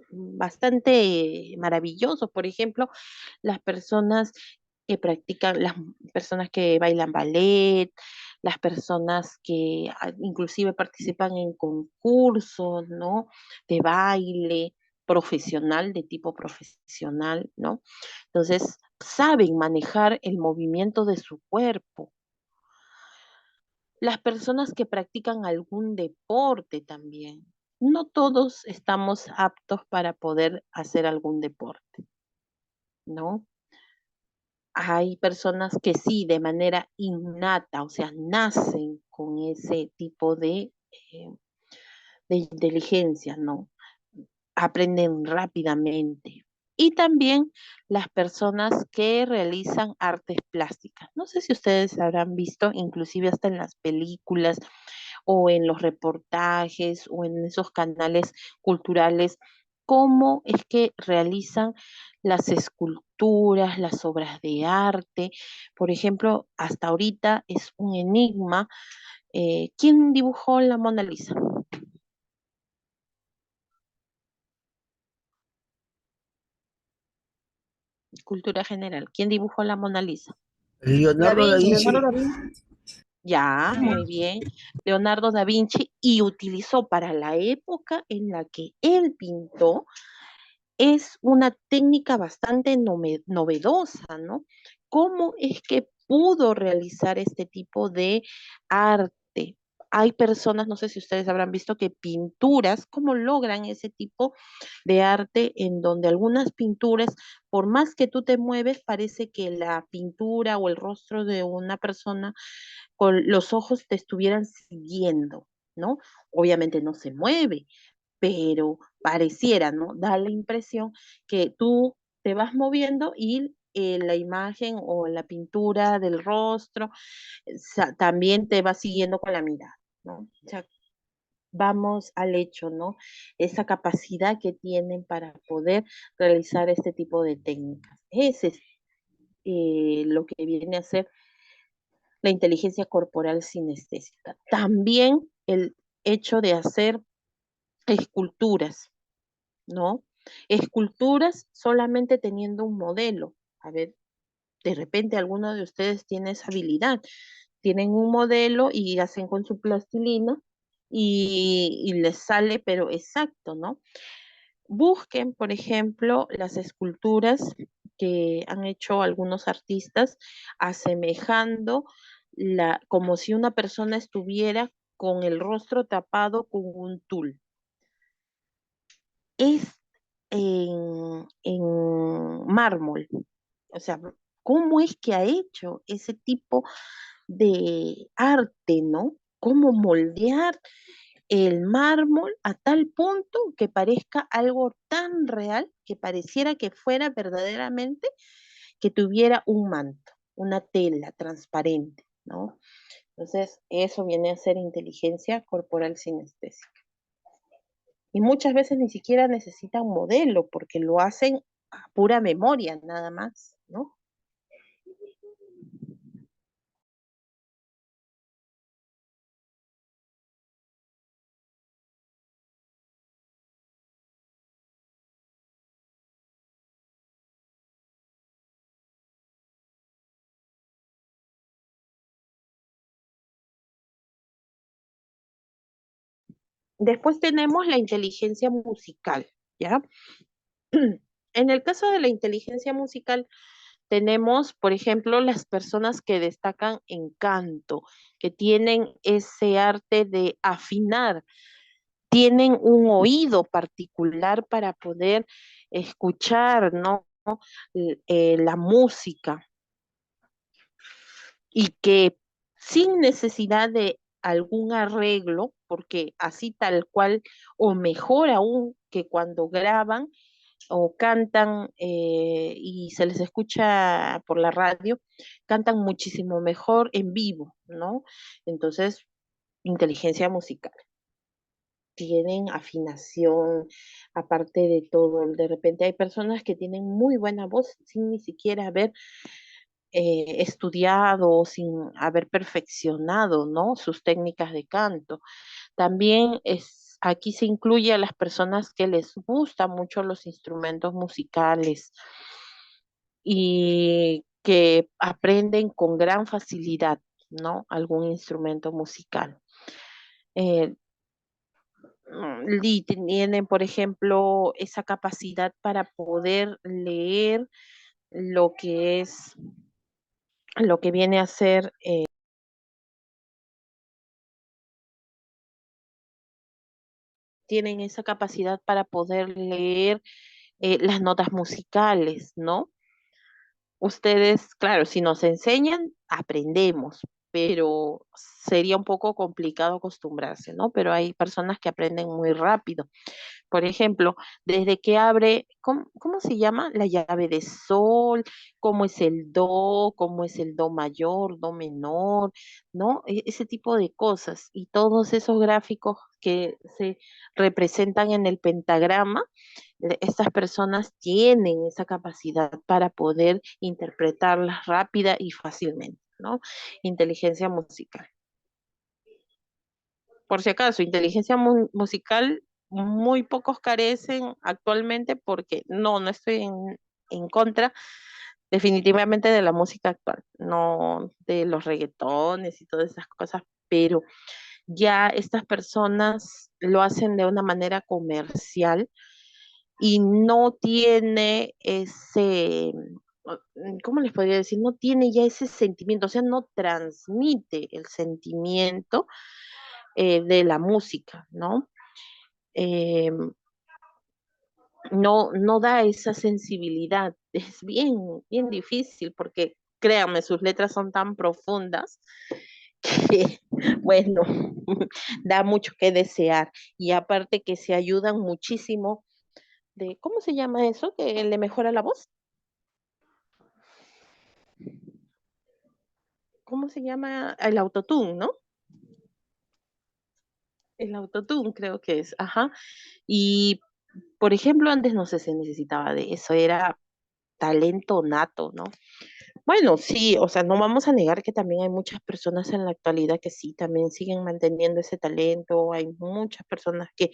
bastante maravillosos. Por ejemplo, las personas que practican, las personas que bailan ballet, las personas que inclusive participan en concursos, ¿no? De baile profesional, de tipo profesional, ¿no? Entonces, saben manejar el movimiento de su cuerpo. Las personas que practican algún deporte también. No todos estamos aptos para poder hacer algún deporte, ¿no? Hay personas que sí, de manera innata, o sea, nacen con ese tipo eh, de inteligencia, ¿no? Aprenden rápidamente. Y también las personas que realizan artes plásticas. No sé si ustedes habrán visto, inclusive hasta en las películas o en los reportajes o en esos canales culturales, cómo es que realizan las esculturas, las obras de arte. Por ejemplo, hasta ahorita es un enigma. ¿Quién dibujó la Mona Lisa? Cultura general. ¿Quién dibujó la Mona Lisa? Da Leonardo da Vinci. Vinci. Leonardo da Vinci. Ya, muy bien. Leonardo da Vinci y utilizó para la época en la que él pintó, es una técnica bastante novedosa, ¿no? ¿Cómo es que pudo realizar este tipo de arte? hay personas, no sé si ustedes habrán visto que pinturas, cómo logran ese tipo de arte en donde algunas pinturas, por más que tú te mueves, parece que la pintura o el rostro de una persona con los ojos te estuvieran siguiendo, ¿no? Obviamente no se mueve, pero pareciera, ¿no? Da la impresión que tú te vas moviendo y la imagen o la pintura del rostro también te va siguiendo con la mirada, ¿no? O sea, vamos al hecho, ¿no? Esa capacidad que tienen para poder realizar este tipo de técnicas. Ese es lo que viene a ser la inteligencia corporal sinestésica. También el hecho de hacer esculturas, ¿no? Esculturas solamente teniendo un modelo. A ver, de repente alguno de ustedes tiene esa habilidad. Tienen un modelo y hacen con su plastilina y les sale, pero exacto, ¿no? Busquen, por ejemplo, las esculturas que han hecho algunos artistas asemejando como si una persona estuviera con el rostro tapado con un tul. Es en mármol. O sea, ¿cómo es que ha hecho ese tipo de arte, ¿no? ¿Cómo moldear el mármol a tal punto que parezca algo tan real que pareciera que fuera verdaderamente que tuviera un manto, una tela transparente, ¿no? Entonces, eso viene a ser inteligencia corporal sinestésica. Y muchas veces ni siquiera necesitan modelo porque lo hacen a pura memoria nada más, ¿no? Después tenemos la inteligencia musical, ¿ya? En el caso de la inteligencia musical, tenemos, por ejemplo, las personas que destacan en canto, que tienen ese arte de afinar, tienen un oído particular para poder escuchar, ¿no? La música y que sin necesidad de algún arreglo, porque así tal cual, o mejor aún que cuando graban o cantan y se les escucha por la radio, cantan muchísimo mejor en vivo, ¿no? Entonces, inteligencia musical. Tienen afinación, aparte de todo, de repente hay personas que tienen muy buena voz sin ni siquiera haber estudiado, sin haber perfeccionado, ¿no? Sus técnicas de canto. También aquí se incluye a las personas que les gustan mucho los instrumentos musicales y que aprenden con gran facilidad, ¿no? Algún instrumento musical. Eh, y tienen, por ejemplo, esa capacidad para poder leer lo que es, lo que viene a ser, tienen esa capacidad para poder leer las notas musicales, ¿no? Ustedes, claro, si nos enseñan, aprendemos, pero sería un poco complicado acostumbrarse, ¿no? Pero hay personas que aprenden muy rápido. Por ejemplo, desde que abre, ¿cómo se llama? La llave de sol, cómo es el do, cómo es el do mayor, do menor, ¿no? Ese tipo de cosas y todos esos gráficos que se representan en el pentagrama, estas personas tienen esa capacidad para poder interpretarlas rápida y fácilmente, ¿no? Inteligencia musical. Por si acaso, inteligencia musical, muy pocos carecen actualmente porque no estoy en contra definitivamente de la música actual, no de los reggaetones y todas esas cosas, pero ya estas personas lo hacen de una manera comercial y no tiene ese, ¿cómo les podría decir? No tiene ya ese sentimiento, o sea, no transmite el sentimiento de la música, ¿no? Em, no da esa sensibilidad. Es bien, bien difícil porque, créanme, sus letras son tan profundas que, bueno, da mucho que desear. Y aparte que se ayudan muchísimo de, ¿cómo se llama eso? Que le mejora la voz. ¿Cómo se llama? El autotune, ¿no? El autotune creo que es, ajá. Y, por ejemplo, antes no se necesitaba de eso, era talento nato, ¿no? Bueno, sí, o sea, no vamos a negar que también hay muchas personas en la actualidad que sí, también siguen manteniendo ese talento, hay muchas personas que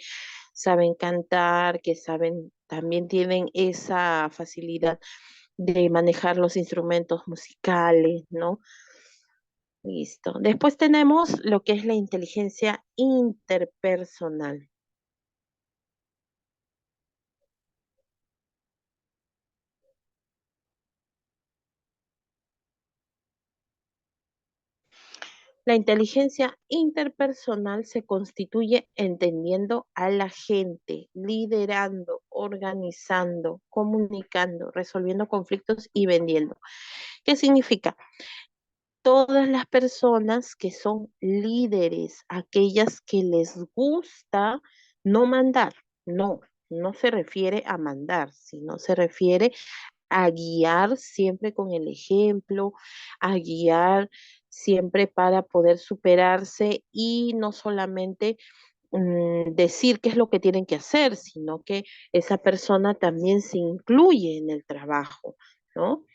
saben cantar, que saben, también tienen esa facilidad de manejar los instrumentos musicales, ¿no? Listo. Después tenemos lo que es la inteligencia interpersonal. La inteligencia interpersonal se constituye entendiendo a la gente, liderando, organizando, comunicando, resolviendo conflictos y vendiendo. ¿Qué significa? Todas las personas que son líderes, aquellas que les gusta no mandar, no, no se refiere a mandar, sino se refiere a guiar siempre con el ejemplo, a guiar siempre para poder superarse y no solamente decir qué es lo que tienen que hacer, sino que esa persona también se incluye en el trabajo, ¿no?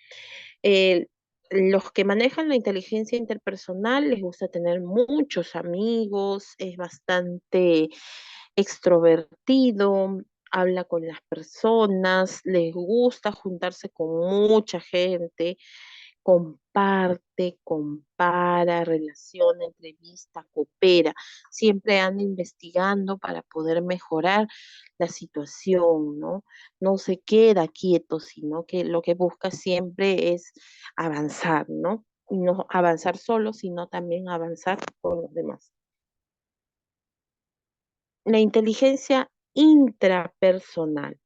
Eh, los que manejan la inteligencia interpersonal les gusta tener muchos amigos, es bastante extrovertido, habla con las personas, les gusta juntarse con mucha gente, comparte, compara, relaciona, entrevista, coopera, siempre anda investigando para poder mejorar la situación, ¿no? No se queda quieto, sino que lo que busca siempre es avanzar, ¿no? Y no avanzar solo, sino también avanzar con los demás. La inteligencia intrapersonal.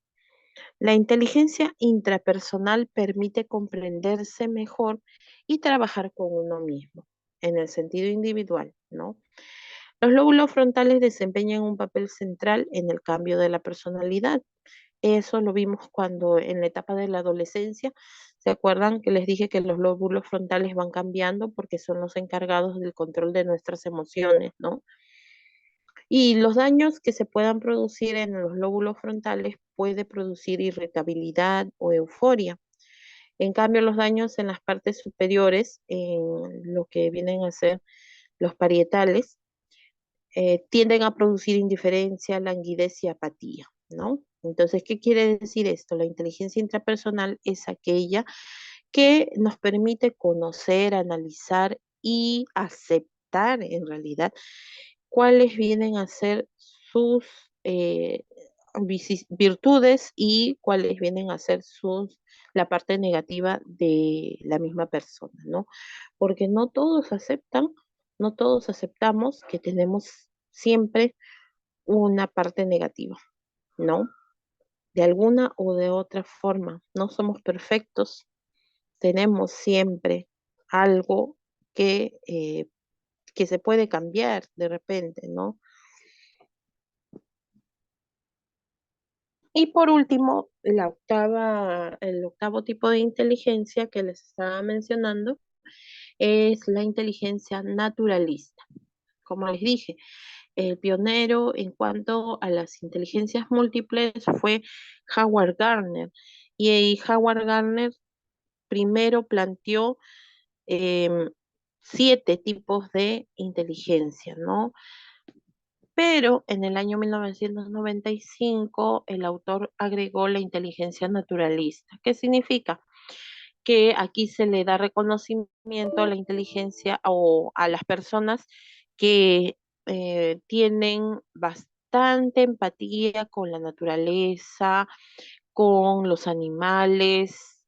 La inteligencia intrapersonal permite comprenderse mejor y trabajar con uno mismo, en el sentido individual, ¿no? Los lóbulos frontales desempeñan un papel central en el cambio de la personalidad. Eso lo vimos cuando en la etapa de la adolescencia, ¿se acuerdan que les dije que los lóbulos frontales van cambiando porque son los encargados del control de nuestras emociones, ¿no? Y los daños que se puedan producir en los lóbulos frontales puede producir irritabilidad o euforia. En cambio, los daños en las partes superiores, en lo que vienen a ser los parietales, tienden a producir indiferencia, languidez y apatía, ¿no? Entonces, ¿qué quiere decir esto? La inteligencia intrapersonal es aquella que nos permite conocer, analizar y aceptar en realidad cuáles vienen a ser sus eh, virtudes y cuáles vienen a ser la parte negativa de la misma persona, ¿no? Porque no todos aceptan, no todos aceptamos que tenemos siempre una parte negativa, ¿no? De alguna o de otra forma, no somos perfectos, tenemos siempre algo que se puede cambiar de repente, ¿no? Y por último, el octavo tipo de inteligencia que les estaba mencionando es la inteligencia naturalista. Como les dije, el pionero en cuanto a las inteligencias múltiples fue Howard Gardner. Y Howard Gardner primero planteó em, 7 tipos de inteligencia, ¿no? Pero en el año 1995 el autor agregó la inteligencia naturalista. ¿Qué significa? Que aquí se le da reconocimiento a la inteligencia o a las personas que tienen bastante empatía con la naturaleza, con los animales,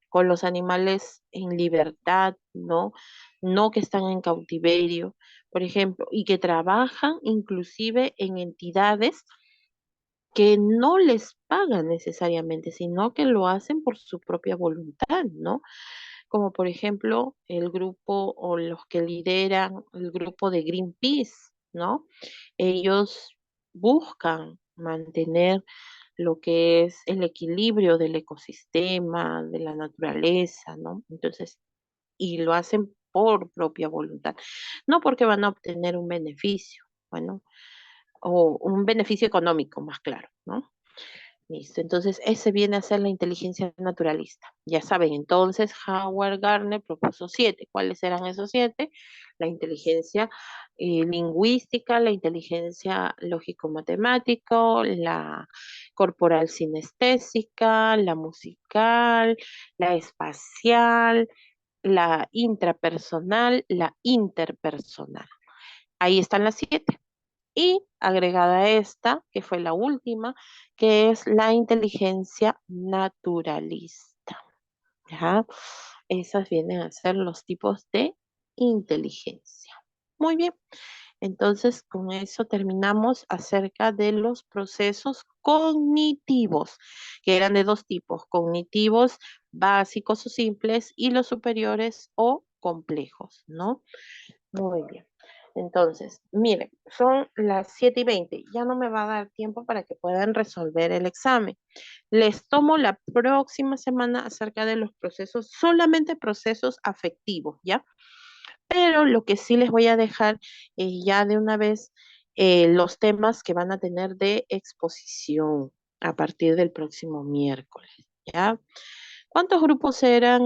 con los animales en libertad, ¿no? No que están en cautiverio, por ejemplo, y que trabajan inclusive en entidades que no les pagan necesariamente, sino que lo hacen por su propia voluntad, ¿no? Como por ejemplo el grupo o los que lideran el grupo de Greenpeace, ¿no? Ellos buscan mantener lo que es el equilibrio del ecosistema, de la naturaleza, ¿no? Entonces, y lo hacen por propia voluntad, no porque van a obtener un beneficio, bueno, o un beneficio económico, más claro, ¿no? Listo, entonces ese viene a ser la inteligencia naturalista. Ya saben, entonces Howard Gardner propuso 7. ¿Cuáles eran esos 7? La inteligencia lingüística, la inteligencia lógico-matemático, la corporal sinestésica, la musical, la espacial, la intrapersonal, la interpersonal. Ahí están las 7. Y agregada a esta, que fue la última, que es la inteligencia naturalista. ¿Ya? Esas vienen a ser los tipos de inteligencia. Muy bien. Entonces, con eso terminamos acerca de los procesos cognitivos, que eran de 2 tipos, cognitivos básicos o simples y los superiores o complejos, ¿no? Muy bien. Entonces, miren, son las 7:20. Ya no me va a dar tiempo para que puedan resolver el examen. Les tomo la próxima semana acerca de los procesos, solamente procesos afectivos, ¿ya? Pero lo que sí les voy a dejar ya de una vez los temas que van a tener de exposición a partir del próximo miércoles, ¿ya? ¿Cuántos grupos eran,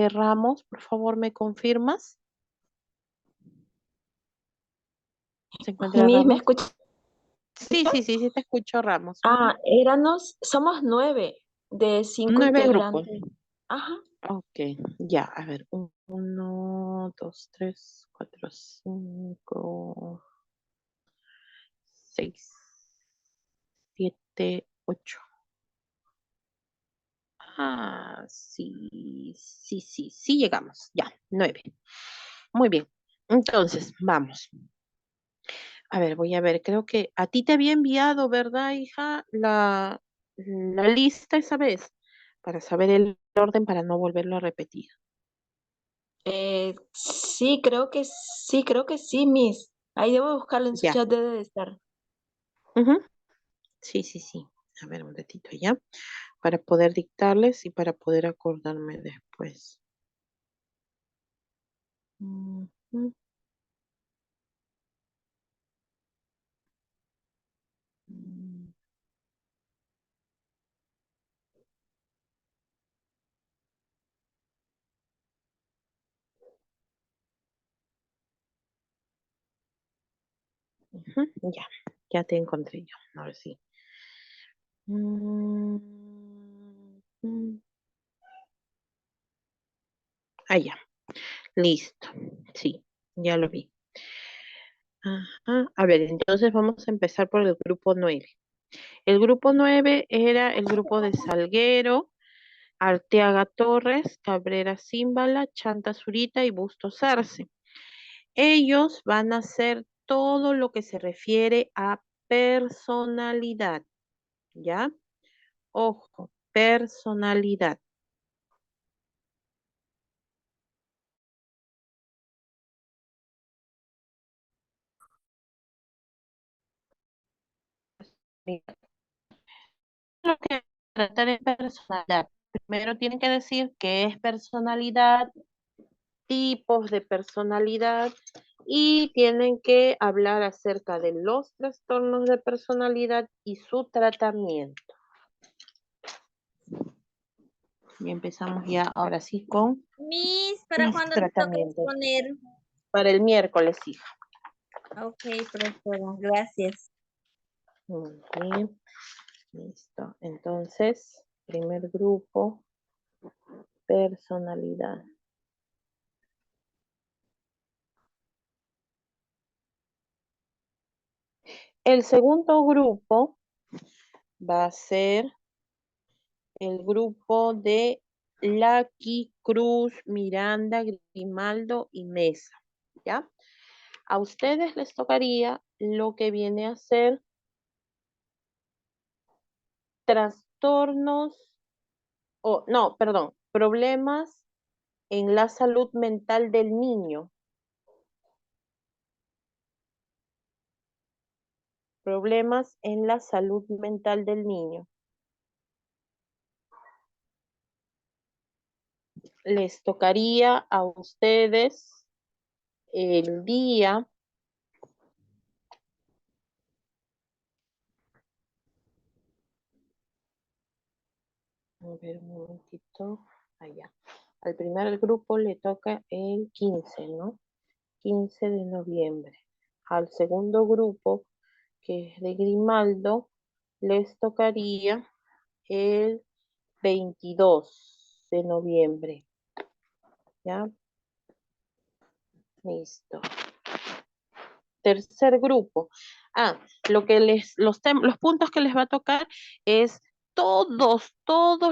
Ramos? Por favor, ¿me confirmas? ¿Se encuentra Miss, ¿me Ramos? escucha? Sí, sí, sí, sí, te escucho, Ramos. Somos 9 de 5 9 grupos. integrantes. Ajá. Ok, ya, a ver. 1, 2, 3, 4, 5, 6, 7, 8. Sí, sí, sí, sí llegamos. Ya, 9. Muy bien. Entonces, vamos. A ver, voy a ver, creo que a ti te había enviado, ¿verdad, hija? La lista esa vez, para saber el orden, para no volverlo a repetir. Sí, creo que sí, Miss. Ahí debo buscarlo en su Ya. chat, debe de estar. Ujú. Sí, sí, sí. A ver, un ratito ya, para poder dictarles y para poder acordarme después. Ujú. Mm, ujú. Ya, ya te encontré yo. A ver si. Mm, mm. Ya, listo. Sí, ya lo vi. Ajá. A ver, entonces vamos a empezar por el grupo 9. El grupo 9 era el grupo de Salguero, Arteaga Torres, Cabrera Címbala, Chanta Zurita y Bustos Arce. Ellos van a hacer todo lo que se refiere a personalidad, ¿ya? Ojo, personalidad. Mira, lo que tratar es personalidad. Primero tienen que decir qué es personalidad, tipos de personalidad y tienen que hablar acerca de los trastornos de personalidad y su tratamiento. Y empezamos ya ahora sí con Miss, ¿para los cuándo nos toca tratamientos. exponer? Para el miércoles, hija. Ok, profesora, gracias. Muy bien. Listo. Entonces, primer grupo, personalidad. El segundo grupo va a ser el grupo de Lucky, Cruz, Miranda, Grimaldo y Mesa, ¿ya? A ustedes les tocaría lo que viene a ser trastornos, o no, perdón, problemas en la salud mental del niño. Problemas en la salud mental del niño. Les tocaría a ustedes el día. A ver, un momentito. Allá. Al primer grupo le toca el 15, ¿no? 15 de noviembre. Al segundo grupo, que es de Grimaldo, les tocaría el 22 de noviembre. ¿Ya? Listo. Tercer grupo. Lo que los puntos que les va a tocar es todos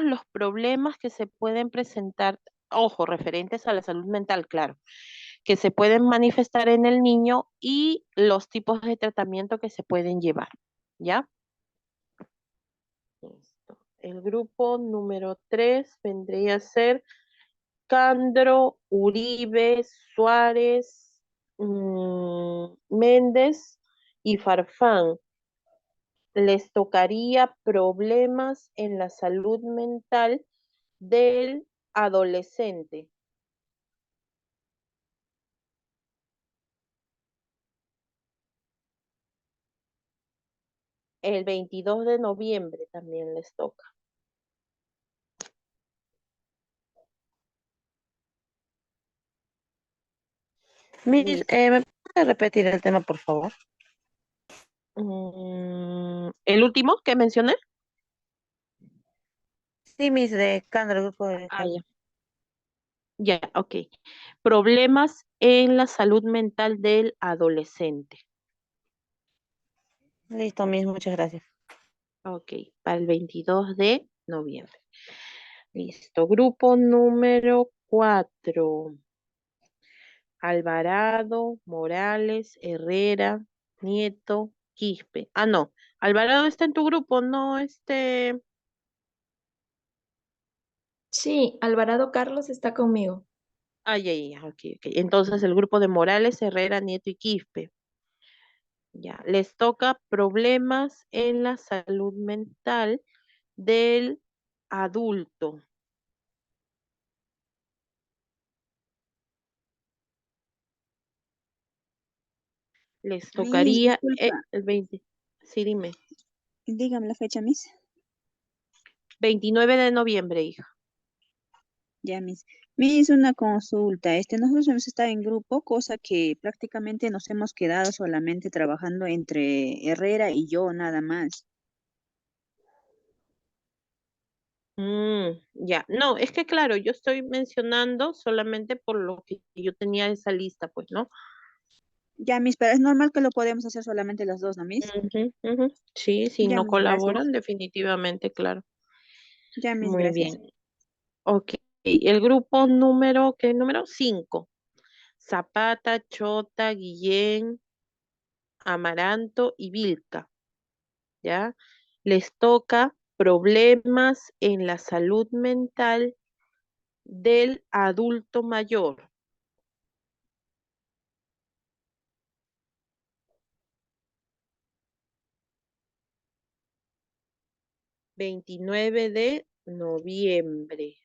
los problemas que se pueden presentar, ojo, referentes a la salud mental, claro, que se pueden manifestar en el niño y los tipos de tratamiento que se pueden llevar, ¿ya? Listo. El grupo número 3 vendría a ser Candro, Uribe, Suárez, Méndez y Farfán. Les tocaría problemas en la salud mental del adolescente. El 22 de noviembre también les toca. Miss, Listo. ¿me puede repetir el tema, por favor? ¿El último que mencioné? Sí, Miss, de Candro, el grupo de Ah, Candro. ya, ok. Problemas en la salud mental del adolescente. Listo, Miss, muchas gracias. Ok, para el 22 de noviembre. Listo. Grupo número 4. Alvarado, Morales, Herrera, Nieto, Quispe. Ah, no. Alvarado está en tu grupo, no Sí, Alvarado Carlos está conmigo. Ay, ay, ay, ok, ok. Entonces el grupo de Morales, Herrera, Nieto y Quispe. Ya. Les toca problemas en la salud mental del adulto. Les Miss, tocaría disculpa, el 20. Sí, dime. dígame la fecha, Miss. 29 de noviembre, hija. Ya, Miss. Miss, una consulta. Nosotros hemos estado en grupo, cosa que prácticamente nos hemos quedado solamente trabajando entre Herrera y yo, nada más. Ya, no, es que claro, yo estoy mencionando solamente por lo que yo tenía esa lista, pues, ¿no? Ya, Miss, pero es normal que lo podemos hacer solamente las dos, ¿no, Miss? Ujú, ujú. Sí, si Ya, no Miss, gracias. colaboran, definitivamente, claro. Ya, Miss, Muy gracias. bien. Ok. El grupo número, ¿qué número? 5. Zapata, Chota, Guillén, Amaranto y Vilca, ¿ya? Les toca problemas en la salud mental del adulto mayor. 29 de noviembre.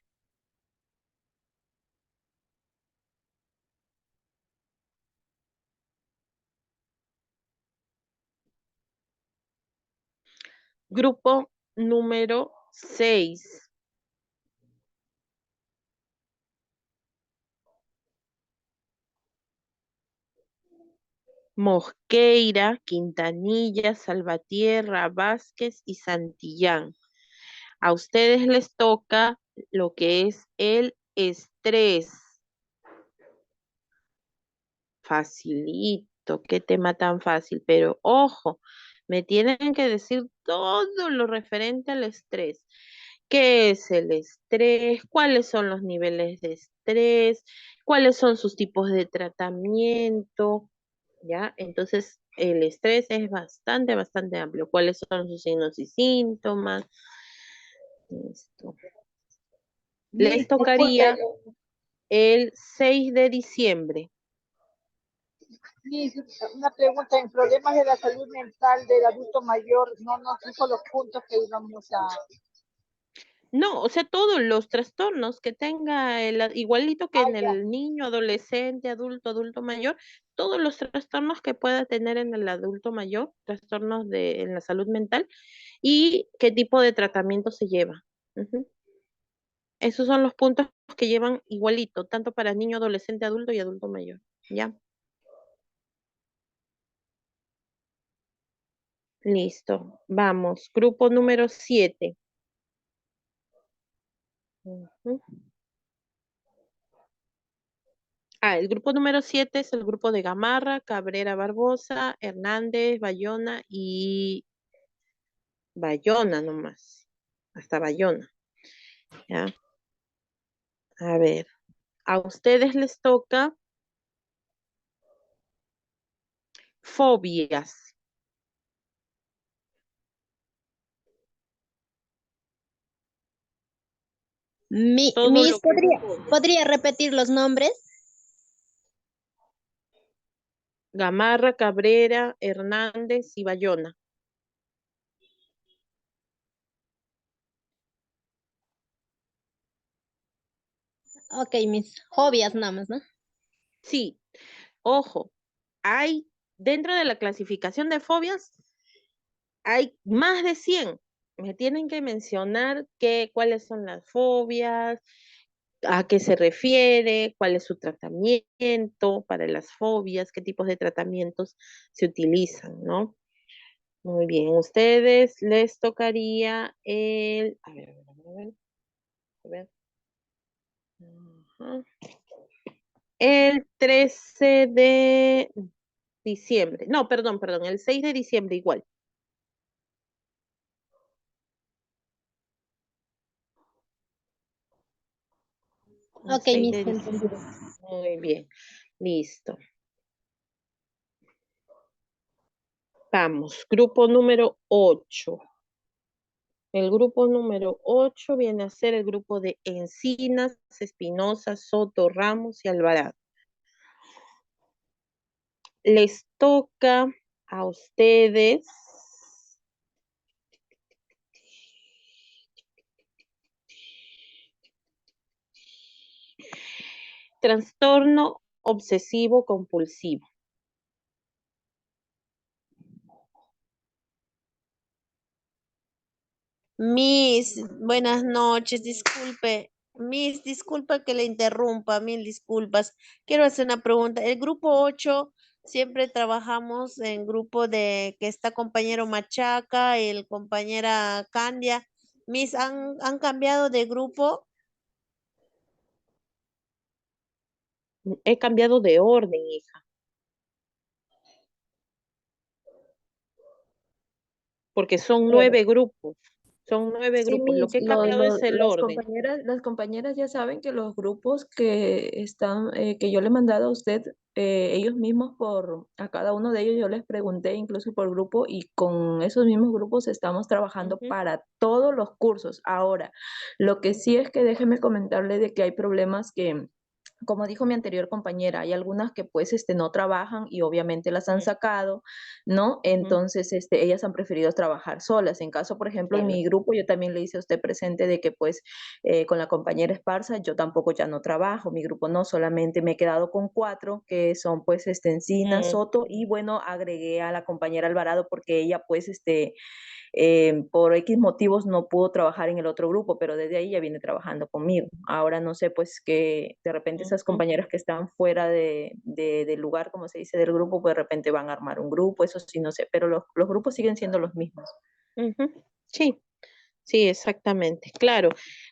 Grupo número 6. Mosqueira, Quintanilla, Salvatierra, Vázquez y Santillán. A ustedes les toca lo que es el estrés. Facilito, qué tema tan fácil, pero ojo, me tienen que decir todo lo referente al estrés. qué es el estrés, cuáles son los niveles de estrés, cuáles son sus tipos de tratamiento, ¿ya? Entonces, el estrés es bastante, bastante amplio. ¿Cuáles son sus signos y síntomas? Listo. Les Miss, disculpe, tocaría el 6 de diciembre. Miss, una pregunta, en problemas de la salud mental del adulto mayor, no nos dijo los puntos que íbamos a... No, o sea, todos los trastornos que tenga igualito que Ah, en ya. el niño, adolescente, adulto, adulto mayor, todos los trastornos que pueda tener en el adulto mayor, trastornos en la salud mental y qué tipo de tratamiento se lleva. Ujú. Esos son los puntos que llevan igualito, tanto para niño, adolescente, adulto y adulto mayor. ¿Ya? Listo. Vamos. Grupo número 7. El grupo número 7 es el grupo de Gamarra, Cabrera Barbosa, Hernández, Bayona y Bayona nomás. Hasta Bayona. ¿Ya? A ver. A ustedes les toca fobias. Todo Miss, lo que es fobia. ¿podría repetir los nombres? Gamarra, Cabrera, Hernández y Bayona. Ok, Miss. Fobias nada más, ¿no? Sí, ojo, hay dentro de la clasificación de fobias, hay más de 100. Me tienen que mencionar cuáles son las fobias, a qué se refiere, cuál es su tratamiento para las fobias, qué tipos de tratamientos se utilizan, ¿no? Muy bien, ustedes les tocaría a ver, a ver. Ajá. El 13 de diciembre. No, perdón, el 6 de diciembre igual. El Ok, 6 Miss, de diciembre. entendido. Muy bien, listo. Vamos, grupo número 8. El grupo número 8 viene a ser el grupo de Encinas, Espinosa, Soto, Ramos y Alvarado. Les toca a ustedes trastorno obsesivo compulsivo. Miss, buenas noches, disculpe. Miss, disculpa que le interrumpa, mil disculpas. Quiero hacer una pregunta. El grupo 8 siempre trabajamos en grupo de que está compañero Machaca, el compañera Candia. Miss, ¿han cambiado de grupo? He cambiado de orden, hija, porque son 9 grupos. Son 9 Sí, grupos. Lo mis, que he cambiado es el orden. las compañeras ya saben que los grupos que están, que yo le he mandado a usted, ellos mismos a cada uno de ellos yo les pregunté incluso por grupo y con esos mismos grupos estamos trabajando Ujú, para todos los cursos. Ahora, lo que sí es que déjeme comentarle de que hay problemas que como dijo mi anterior compañera, hay algunas que pues no trabajan y obviamente las han ujú, sacado, ¿no? ujú, Entonces, ellas han preferido trabajar solas. En caso, por ejemplo, en claro. mi grupo, yo también le hice a usted presente de que pues con la compañera Esparza, yo tampoco ya no trabajo, mi grupo no, solamente me he quedado con 4, que son pues Encina, Ujú, Soto, y bueno, agregué a la compañera Alvarado porque ella pues por X motivos no pudo trabajar en el otro grupo, pero desde ahí ya viene trabajando conmigo. Ahora no sé, pues que de repente esas ujú, compañeras que están fuera del lugar, como se dice, del grupo, pues de repente van a armar un grupo, eso sí, no sé, pero los grupos siguen siendo los mismos. ujú. Sí, sí, exactamente. Claro,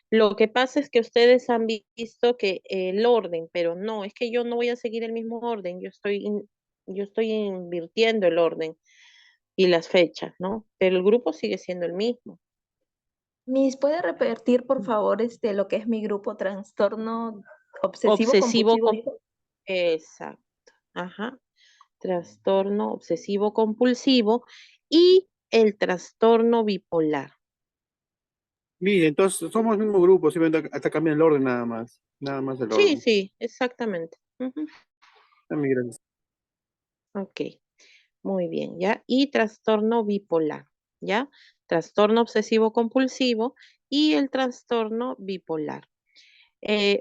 lo que pasa es que ustedes han visto que el orden, pero no, es que yo no voy a seguir el mismo orden, yo estoy invirtiendo el orden y las fechas, ¿no? Pero el grupo sigue siendo el mismo. Miss, ¿puede repetir, por favor, lo que es mi grupo trastorno obsesivo Obsesivo, compulsivo, dijo? exacto. Ajá. Trastorno obsesivo compulsivo y el trastorno bipolar. Mire, entonces somos el mismo grupo, simplemente hasta cambian el orden nada más. Nada más el Sí, orden. sí, exactamente. Ujú. Gracias. Ok, muy bien, ¿ya? Y trastorno bipolar, ¿ya? Trastorno obsesivo compulsivo y el trastorno bipolar.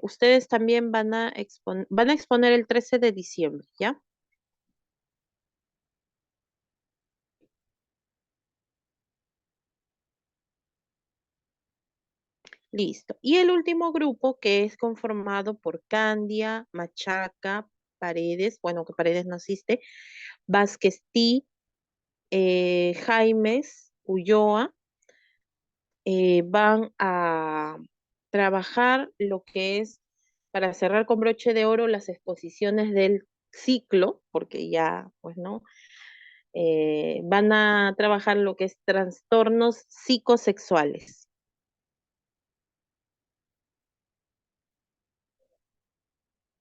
Ustedes también van a exponer el 13 de diciembre, ¿ya? Listo. Y el último grupo que es conformado por Candia, Machaca, Paredes, bueno, que Paredes no existe, Vázquez T, Jaimes, Ulloa, van a trabajar lo que es, para cerrar con broche de oro, las exposiciones del ciclo, porque ya, pues no, van a trabajar lo que es trastornos psicosexuales.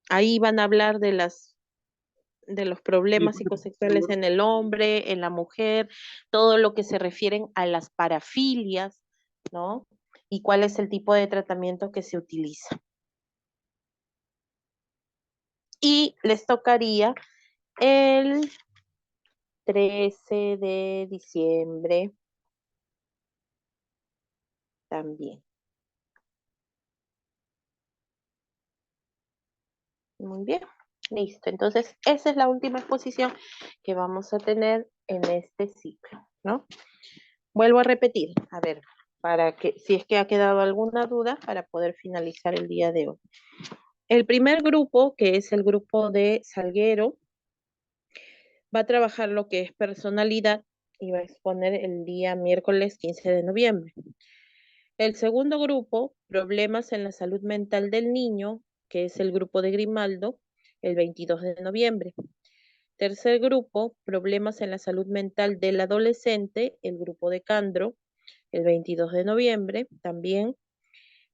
Ahí van a hablar de los problemas psicosexuales en el hombre, en la mujer, todo lo que se refieren a las parafilias, ¿no? Y cuál es el tipo de tratamiento que se utiliza. Y les tocaría el 13 de diciembre también. Muy bien, listo. Entonces, esa es la última exposición que vamos a tener en este ciclo, ¿no? Vuelvo a repetir, a ver, para que, si es que ha quedado alguna duda, para poder finalizar el día de hoy. El primer grupo, que es el grupo de Salguero, va a trabajar lo que es personalidad y va a exponer el día miércoles 15 de noviembre. El segundo grupo, problemas en la salud mental del niño, que es el grupo de Grimaldo, el 22 de noviembre. Tercer grupo, problemas en la salud mental del adolescente, el grupo de Candro, el 22 de noviembre también.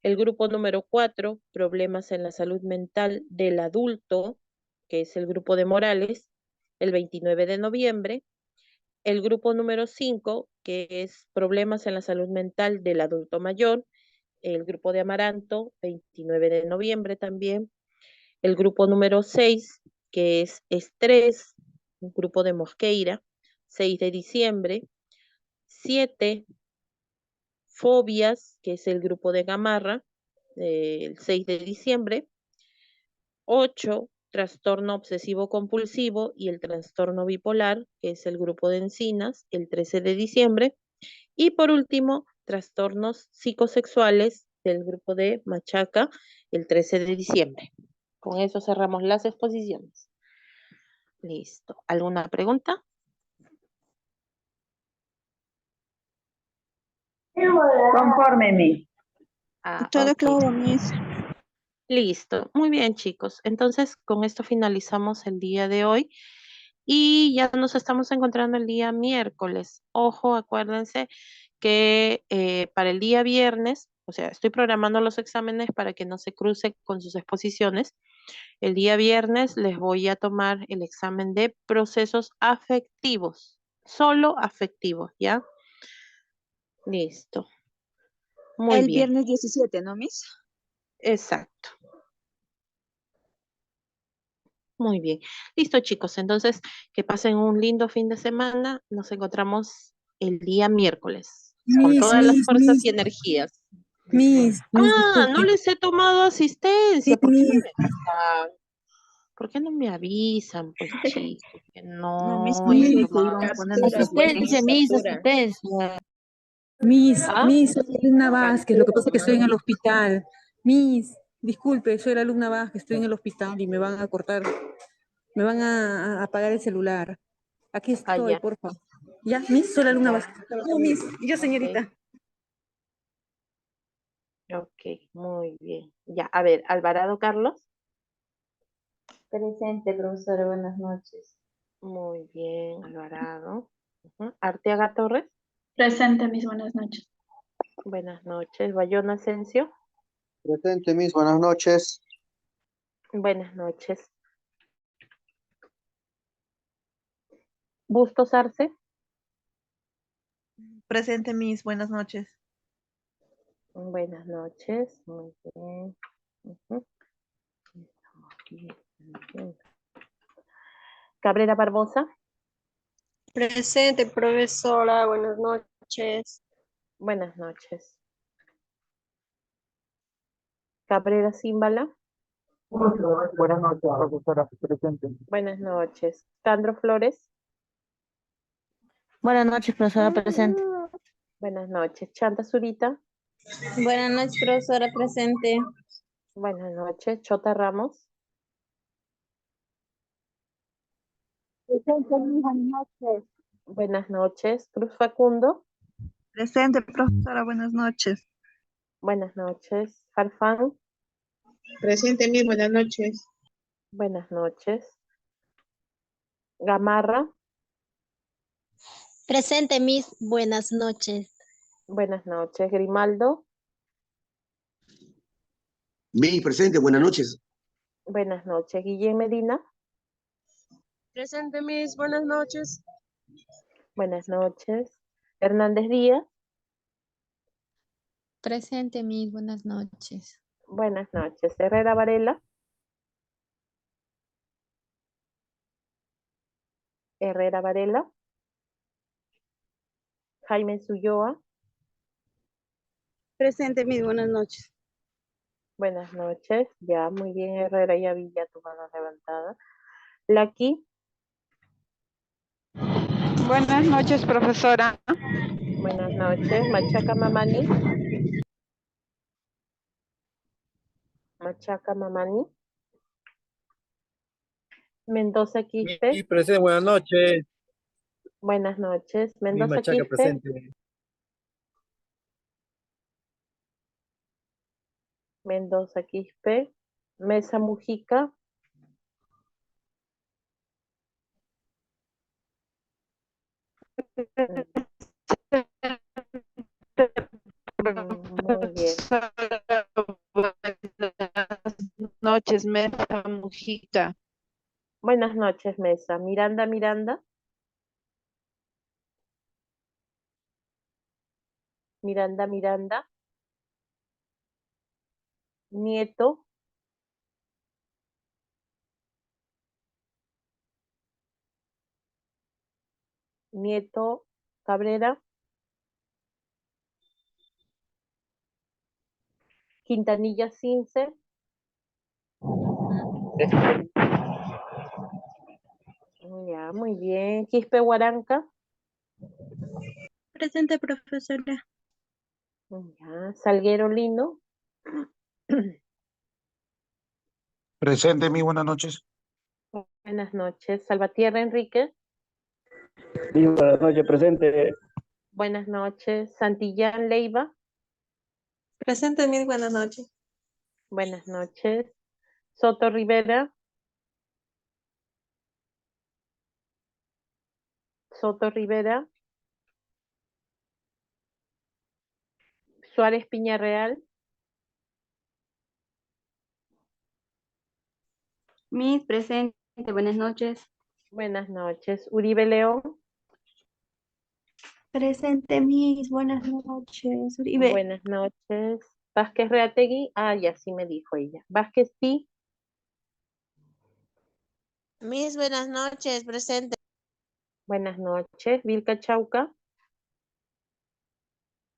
El grupo número 4, problemas en la salud mental del adulto, que es el grupo de Morales, el 29 de noviembre. El grupo número 5, que es problemas en la salud mental del adulto mayor, el grupo de Amaranto, 29 de noviembre también. El grupo número 6, que es estrés, un grupo de Mosqueira, 6 de diciembre. 7, fobias, que es el grupo de Gamarra, el 6 de diciembre. 8, trastorno obsesivo compulsivo y el trastorno bipolar, que es el grupo de Encinas, el 13 de diciembre. Y por último, trastornos psicosexuales del grupo de Machaca, el 13 de diciembre. Con eso cerramos las exposiciones. Listo. ¿Alguna pregunta? Conforme, mi. Todo Ok. claro, Miss. Listo. Muy bien, chicos. Entonces, con esto finalizamos el día de hoy y ya nos estamos encontrando el día miércoles. Ojo, acuérdense que para el día viernes, o sea, estoy programando los exámenes para que no se cruce con sus exposiciones. El día viernes les voy a tomar el examen de procesos afectivos, solo afectivos, ¿ya? Listo. Muy El bien, viernes 17, ¿no, Miss? exacto. Muy bien. Listo, chicos. Entonces, que pasen un lindo fin de semana. Nos encontramos el día miércoles con Miss, todas las Miss, fuerzas Miss, y energías. Miss, Ah, no disculpe. les he tomado Sí, asistencia. ¿Por qué no Miss, me avisan? ¿Por qué no me avisan, pues, chicos? Que No, Miss, no ¿cómo he le Miss, dije? tomado Íbamos a ponernos Captura, las pues, pilas. Miss, asistencia, Miss, captura. asistencia. Miss, ¿Ah? Miss, soy la alumna Vázquez, lo que pasa es que estoy en Captura, el hospital. Miss, disculpe, soy la alumna Vázquez, estoy en el hospital y me van a cortar, me van a apagar el celular. Aquí Ah, estoy, ya, por favor. Ya, Miss, soy la alumna ya. Vázquez. No, Miss, yo Ok, señorita. ok, muy bien. Ya, a ver, Alvarado Carlos. Presente, profesora, buenas noches. Muy bien, Alvarado. Ujú. Arteaga Torres. Presente, mis buenas noches. Buenas noches. Bayona Asensio. Presente, Miss. Buenas noches. Buenas noches. Bustos Arce. Presente, Miss. Buenas noches. Buenas noches. Muy bien. Ujú. Bien. Cabrera Barbosa. Presente, profesora. Buenas noches. Buenas noches. Cabrera Símbala. Buenas noches, profesora. Presente. Buenas noches. Sandro Flores. Buenas noches, profesora presente. Buenas noches. Chanta Zurita. Buenas noches, profesora presente. Buenas noches. Chota Ramos. Presente, Miss. Buenas noches. Buenas noches. Cruz Facundo. Presente, profesora. Buenas noches. Buenas noches. Farfán. Presente, Miss. Buenas noches. Buenas noches. Gamarra. Presente, Miss. Buenas noches. Buenas noches. Grimaldo. Miss, presente, buenas noches. Buenas noches. Guillén Medina. Presente, Miss. Buenas noches. Buenas noches. Hernández Díaz. Presente, Miss. Buenas noches. Buenas noches. Herrera Varela. Herrera Varela. Jaime Zulloa. Presente, Miss. Buenas noches. Buenas noches. Ya, muy bien, Herrera. Ya vi ya tu mano levantada. Laki. Buenas noches, profesora. Buenas noches. Machaca Mamani. Machaca Mamani. Mendoza Quispe. Miss, presente, buenas noches. Buenas noches. Miss Mendoza Machaca Quispe. presente. Mendoza Quispe. Mesa Mujica. Muy bien. Buenas noches, Mesa Mujica. Buenas noches, Mesa. Miranda Miranda. Miranda Miranda. Nieto. Nieto Cabrera. Quintanilla Cince. Ya, muy bien. Quispe Huaranca. Presente, profesora. Ya. Salguero Lino. Presente, Miss. Buenas noches. Buenas noches. Salvatierra Enrique. Sí, buenas noches, presente. Buenas noches. Santillán Leiva. Presente, Miss. Buenas noches. Buenas noches. Soto Rivera. Soto Rivera. Suárez Piñarreal. Miss, presente. Buenas noches. Buenas noches. Uribe León. Presente, Miss. Buenas noches. Uribe. Buenas noches. Vázquez Reategui. Ah, ya sí me dijo ella. Vázquez Pi. Miss, buenas noches, presente. Buenas noches. Vilca Chauca.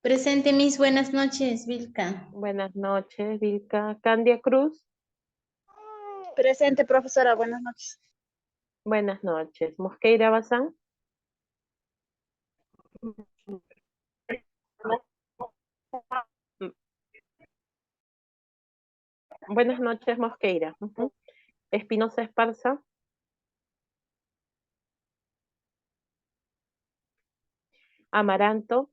Presente, Miss. Buenas noches, Vilca. Buenas noches, Vilca. Candia Cruz. Presente, profesora. Buenas noches. Buenas noches. Mosqueira Bazán. Buenas noches, Mosqueira. Ujú. Espinosa Esparza. Amaranto.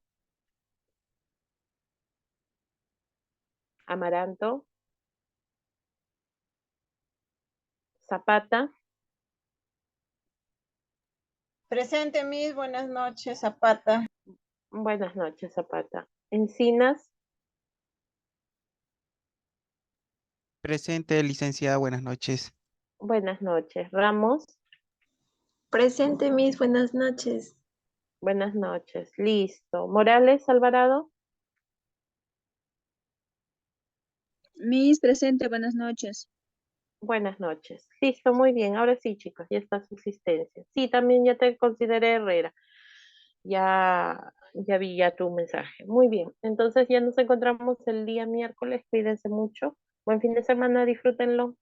Amaranto. Zapata. Presente, Miss. Buenas noches, Zapata. Buenas noches, Zapata. Encinas, Presente, licenciada, buenas noches. buenas noches. Ramos, Presente, Miss, buenas noches. buenas noches. Listo. Morales, Alvarado, Miss, presente, buenas noches. buenas noches. Listo, muy bien. Ahora sí, chicos, ya está su asistencia. Sí, también ya te consideré Herrera. Ya vi ya tu mensaje. Muy bien. Entonces ya nos encontramos el día miércoles. Cuídense mucho. Buen fin de semana, disfrútenlo.